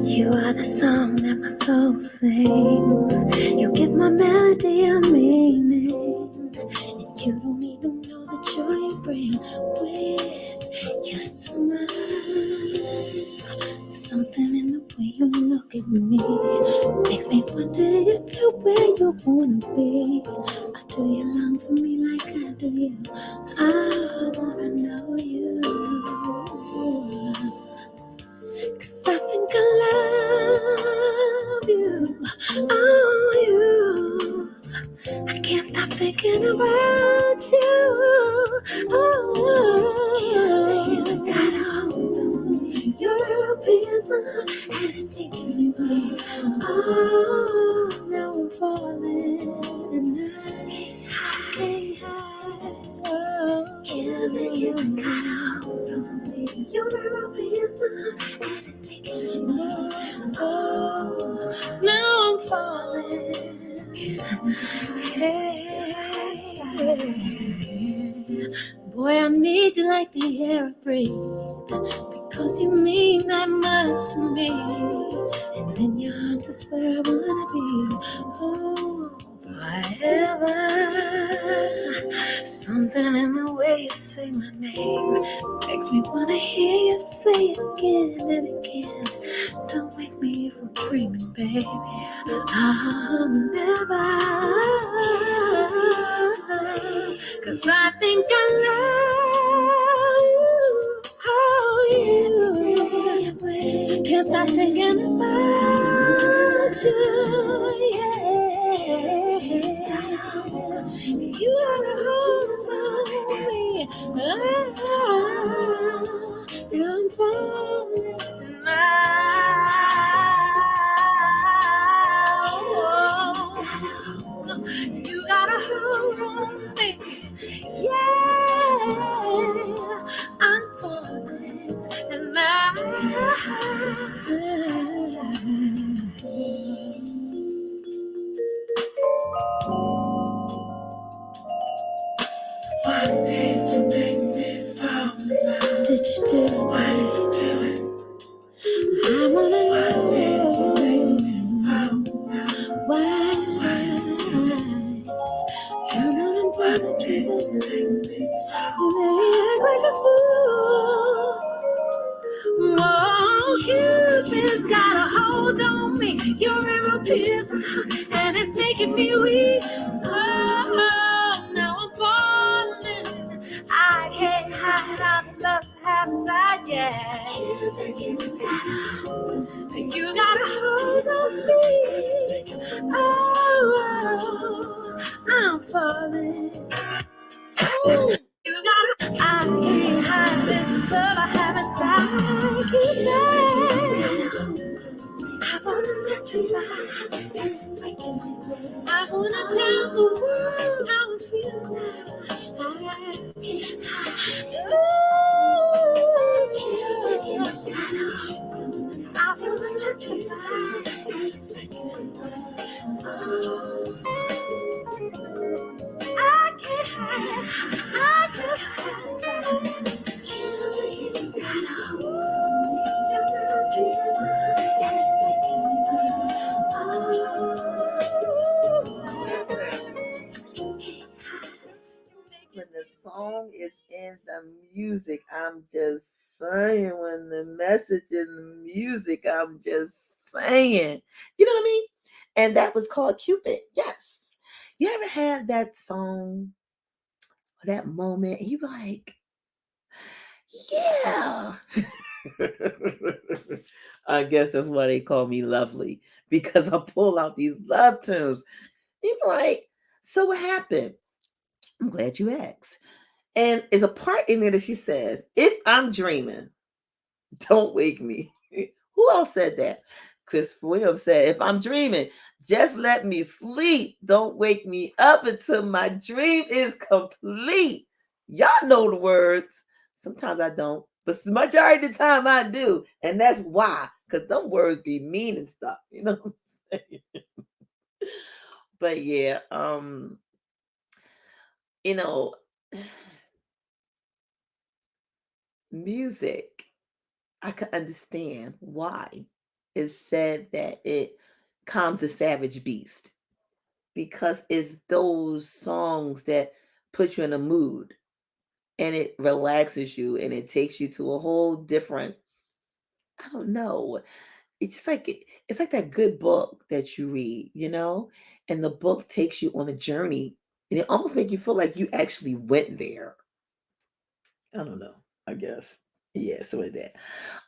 You are the song that my soul sings. You give my melody a meaning. And you don't even know the joy you bring with your smile. Something in the way you look at me makes me wonder if you're where you wanna be. Or do you long for me like I do you? I wanna know you. 'Cause I think I love you, oh you. I can't stop thinking about you, oh you got a hold on me. Your European love and it's making me weak. Oh, now I'm falling and I can't hide. Oh, you got a hold on me. Your European love and it's making me weak. Oh, now I'm falling. Hey, boy, I need you like the air I breathe, because you mean that much to me. And in your arms is where I wanna be. Oh, forever. Something in the way you say my name makes me wanna hear you say it again and again. Don't wake me from dreaming, baby. I'll never. 'Cause I think I love you, oh you. Can't stop thinking about you, yeah. You gotta hold on me. I'm falling now. You gotta hold on me. Yeah, I'm falling now. Why did you make me fall in love? Did you do it? Why did you do it? I wanna know. Why did you make me fall in love? Why? You know I'm trying to keep it. You may act like a fool. Whoa, Cupid's got a hold on me. You're irreplaceable, and it's making me weak. Oh, now I'm falling. I can't hide out the love I haven't died yet. You gotta hold on me. Oh, I'm falling. You gotta, I can't hide this love I haven't tried. Keep it. I wanna testify. I wanna tell the world how I feel now. I wanna testify. I can't hide it. I can't hide it. When the song is in the music, I'm just saying. When the message in the music, I'm just saying. You know what I mean? And that was called Cupid. Yes. You ever had that song, that moment, and you be like, yeah. I guess that's why they call me Lovely, because I pull out these love tunes. You be like, so what happened? I'm glad you asked. And there's a part in there that she says, if I'm dreaming, don't wake me. Who else said that? Christopher Williams said, if I'm dreaming, just let me sleep. Don't wake me up until my dream is complete. Y'all know the words. Sometimes I don't, but the majority of the time I do. And that's why, because them words be mean and stuff. You know what I'm saying? But yeah, you know, music, I can understand why it's said that it calms the savage beast, because it's those songs that put you in a mood and it relaxes you and it takes you to a whole different, I don't know. It's just like it's like that good book that you read, and the book takes you on a journey and it almost makes you feel like you actually went there. I don't know. I guess. Yeah, so with that.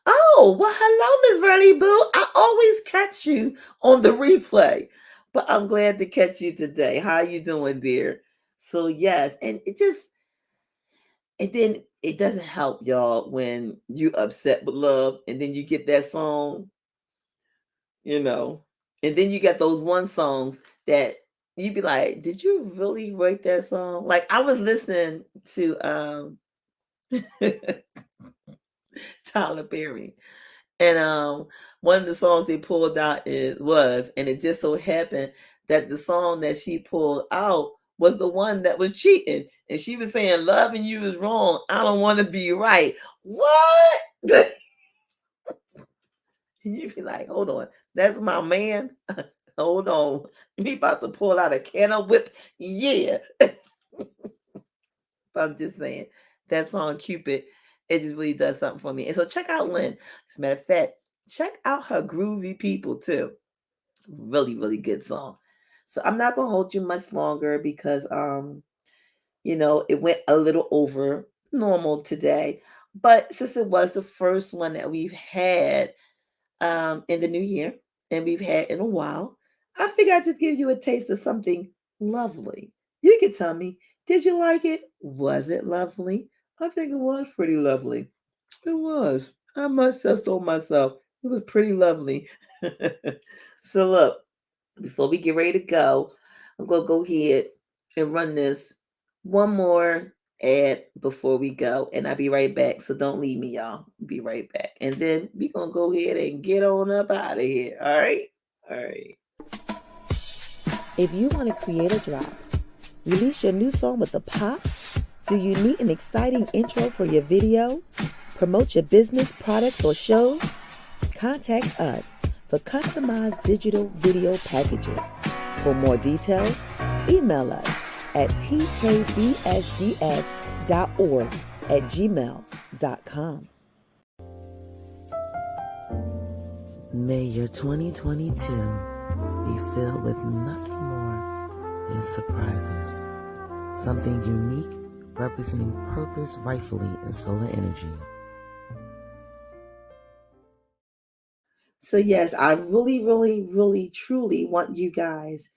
Oh, well, hello, Miss Verly Boo. I always catch you on the replay, but I'm glad to catch you today. How you doing, dear? So yes, and then it doesn't help y'all when you upset with love, and then you get that song, you know, and then you get those one songs that you be like, did you really write that song? Like I was listening to Tyler Perry. And one of the songs they pulled out and it just so happened that the song that she pulled out was the one that was cheating. And she was saying, loving you is wrong. I don't want to be right. What? And you be like, hold on, that's my man. Hold on. Me about to pull out a can of whip. Yeah. I'm just saying that song Cupid, it just really does something for me. And so check out Lynn. As a matter of fact, check out her Groovy People too. Really, really good song. So I'm not gonna hold you much longer because it went a little over normal today. But since it was the first one that we've had in the new year and we've had in a while, I figured I'd just give you a taste of something lovely. You can tell me, did you like it? Was it lovely? I think it was pretty lovely. It was. I must have told myself it was pretty lovely. So look, before we get ready to go, I'm gonna go ahead and run this one more ad before we go, and I'll be right back. So don't leave me, y'all. Be right back, and then we gonna go ahead and get on up out of here. All right, all right. If you want to create a drop, release your new song with a pop. Do you need an exciting intro for your video? Promote your business, products, or shows? Contact us for customized digital video packages. For more details, email us at tkbsds.org@gmail.com. May your 2022 be filled with nothing more than surprises. Something unique representing purpose rightfully in solar energy. So, yes, I really, truly want you guys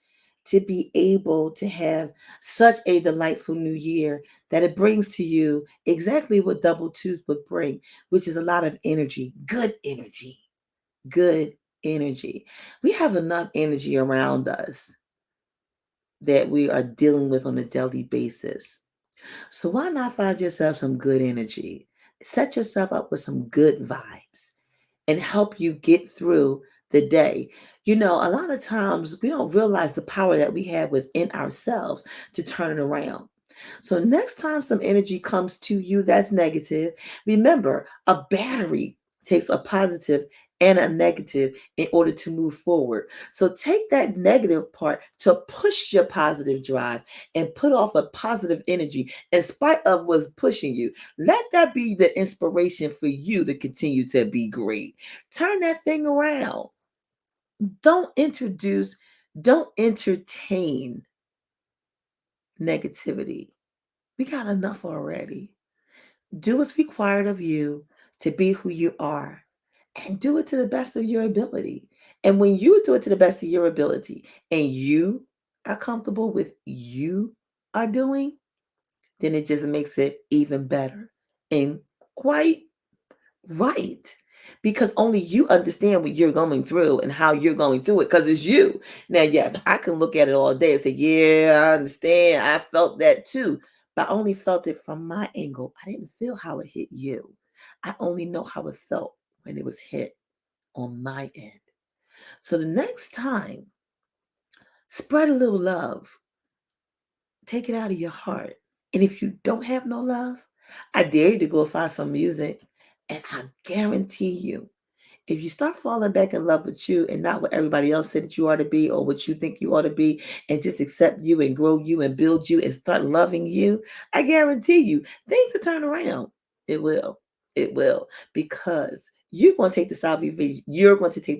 to be able to have such a delightful new year that it brings to you exactly what double twos would bring, which is a lot of energy, good energy, good energy. We have enough energy around us that we are dealing with on a daily basis. So why not find yourself some good energy? Set yourself up with some good vibes and help you get through the day. You know, a lot of times we don't realize the power that we have within ourselves to turn it around. So, next time some energy comes to you that's negative, remember a battery takes a positive and a negative in order to move forward. So, take that negative part to push your positive drive and put off a positive energy in spite of what's pushing you. Let that be the inspiration for you to continue to be great. Turn that thing around. Don't entertain negativity. We got enough already. Do what's required of you to be who you are and do it to the best of your ability. And when you do it to the best of your ability and you are comfortable with you are doing, then it just makes it even better and quite right. Because only you understand what you're going through and how you're going through it because it's you. Now, yes, I can look at it all day and say, yeah, I understand. I felt that too. But I only felt it from my angle. I didn't feel how it hit you. I only know how it felt when it was hit on my end. So the next time, spread a little love. Take it out of your heart. And if you don't have no love, I dare you to go find some music. And I guarantee you, if you start falling back in love with you and not what everybody else said that you ought to be or what you think you ought to be, and just accept you and grow you and build you and start loving you, I guarantee you things will turn around. It will. It will. Because you're going to take the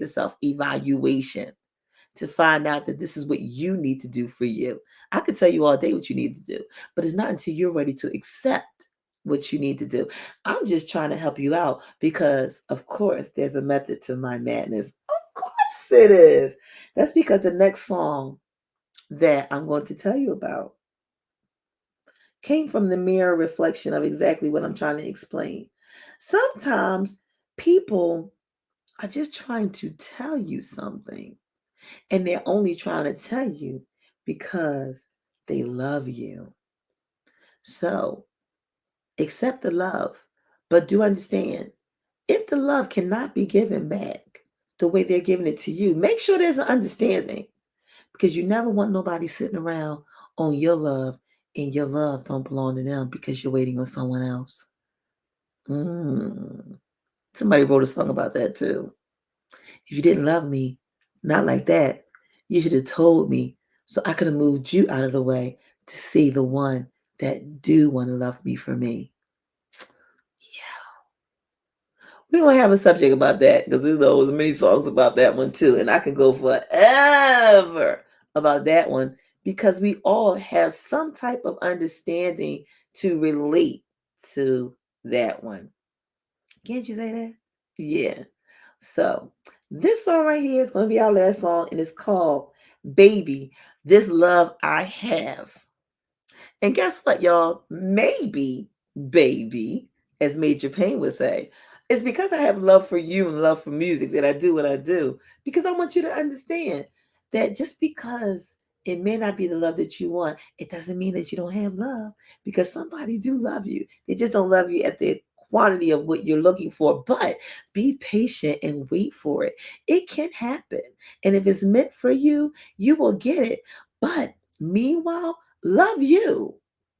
self-evaluation to find out that this is what you need to do for you. I could tell you all day what you need to do, but it's not until you're ready to accept what you need to do. I'm just trying to help you out because, of course, there's a method to my madness. Of course, it is. That's because the next song that I'm going to tell you about came from the mirror reflection of exactly what I'm trying to explain. Sometimes people are just trying to tell you something. And they're only trying to tell you because they love you. So accept the love, but do understand if the love cannot be given back the way they're giving it to you, make sure there's an understanding because you never want nobody sitting around on your love and your love don't belong to them because you're waiting on someone else. Mm. Somebody wrote a song about that too. If you didn't love me, not like that, you should have told me so I could have moved you out of the way to see the one that do want to love me for me. Yeah. We're going to have a subject about that because there's many songs about that one too. And I can go forever about that one because we all have some type of understanding to relate to that one. Can't you say that? Yeah. So this song right here is going to be our last song, and it's called Baby, This Love I Have. And guess what, y'all? Maybe, baby, as Major Payne would say, it's because I have love for you and love for music that I do what I do. Because I want you to understand that just because it may not be the love that you want, it doesn't mean that you don't have love. Because somebody do love you. They just don't love you at the quantity of what you're looking for. But be patient and wait for it. It can happen. And if it's meant for you, you will get it. But meanwhile, love you.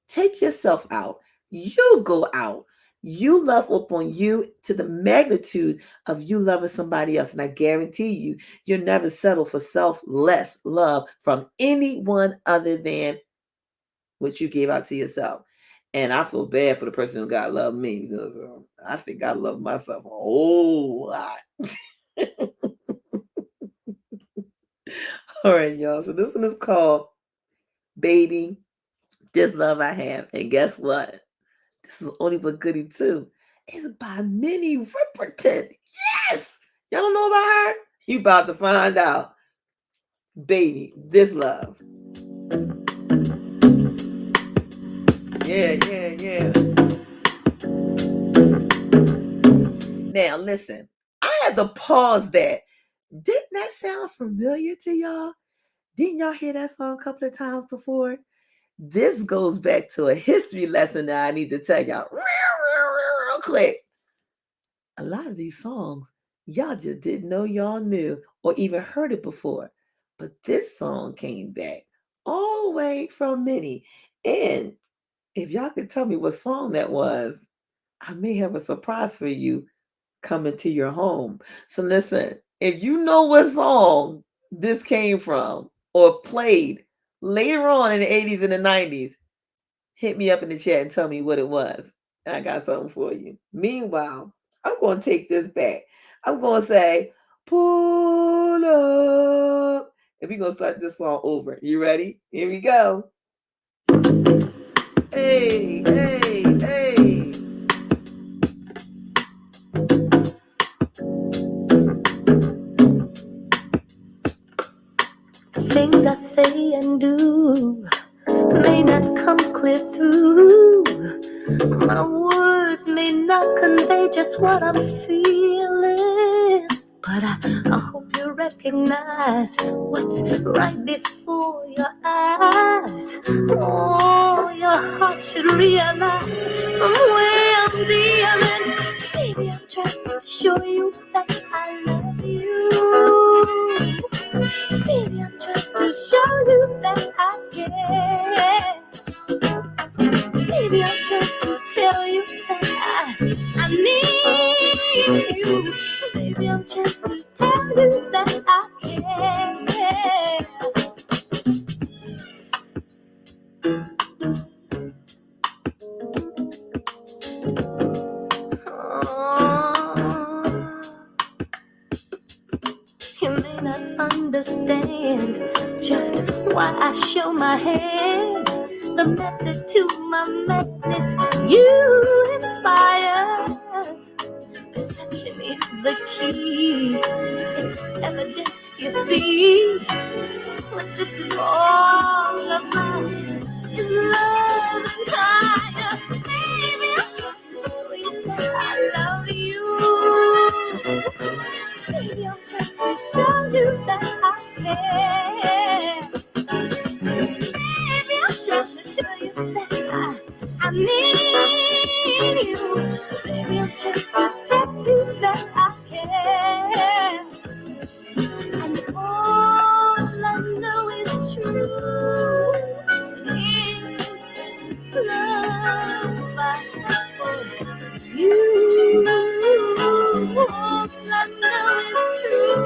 Take yourself out. You go out. You love up on you to the magnitude of you loving somebody else. And I guarantee you, you'll never settle for selfless love from anyone other than what you gave out to yourself. And I feel bad for the person who God loved me because I think I love myself a whole lot. All right, y'all. So this one is called Baby, This Love I Have. And guess what? This is only but goody too. It's by Minnie Riperton. Yes! Y'all don't know about her? You about to find out. Baby, This Love. Yeah. Now listen, I had to pause that. Didn't that sound familiar to y'all? Didn't y'all hear that song a couple of times before? This goes back to a history lesson that I need to tell y'all real quick. A lot of these songs, y'all just didn't know y'all knew or even heard it before. But this song came back all the way from Minnie. And if y'all could tell me what song that was, I may have a surprise for you coming to your home. So listen, if you know what song this came from or played later on in the 80s and the 90s, hit me up in the chat and tell me what it was. And I got something for you. Meanwhile, I'm going to take this back. I'm going to say, pull up. And we're going to start this song over. You ready? Here we go. Hey. Things I say and do may not come clear through. My words may not convey just what I'm feeling, but I hope you recognize what's right before your eyes. Oh, your heart should realize from where I'm dealing. Baby, I'm trying to show you that I love you. Baby, I'm trying to show you that I care. Baby, I'm trying to tell you that I need you. Baby, I'm trying to tell you that I care. You may not understand just why I show my hand. The method to my madness you inspire. Perception is the key. It's evident, you see. What this is all about is love and fire. Baby, I'm trying to show you that I love you. Baby, I'm trying to show you that I care. Baby, I'm trying to tell you that I need you. Baby, I'm trying to tell you that I care. And all I know is true is love I have for you. All I know is true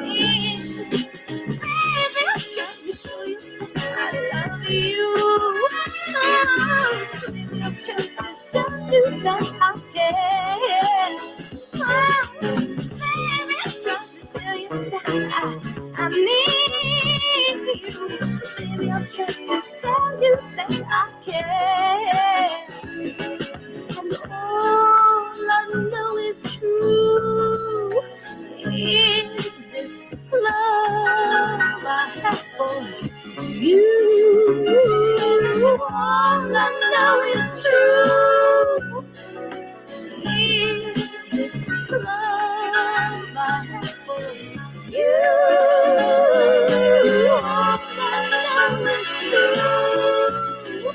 is, baby, I'm trying to show you that I love you. Oh, baby, I'm trying to show you that I care. Oh, baby, I'm trying to tell you that I need you. Baby, I'm trying to tell you that I care. And all I know is true is this love I have for you. I know it's true. Is this love I have for you? All I know is true.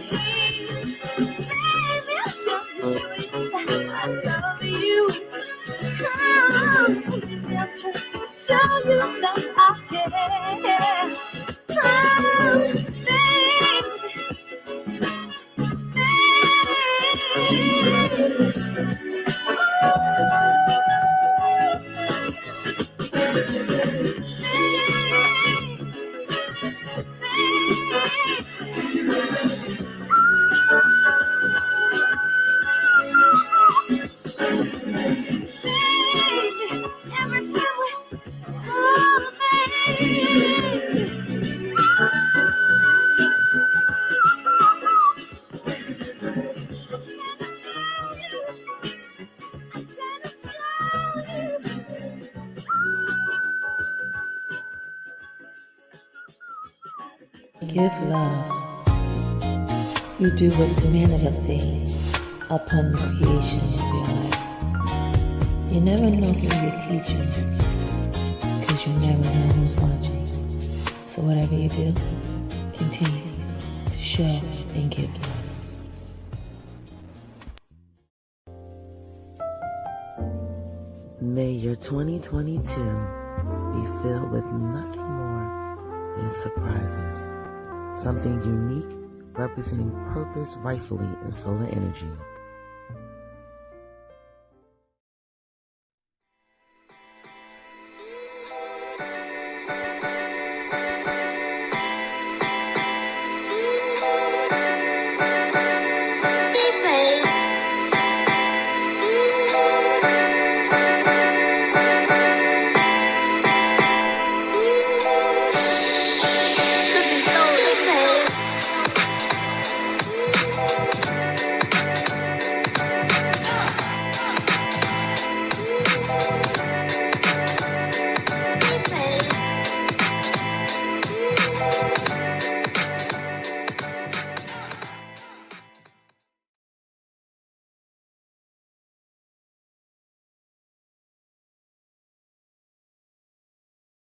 Please, baby, just show me that I love you. Show you that I care. Give love. You do what's commanded of thee upon the creation of your life. You never know who you're teaching, because you never know who's watching. So whatever you do, continue to show and give love. May your 2022 be filled with nothing more than surprises. Something unique representing purpose rightfully in solar energy.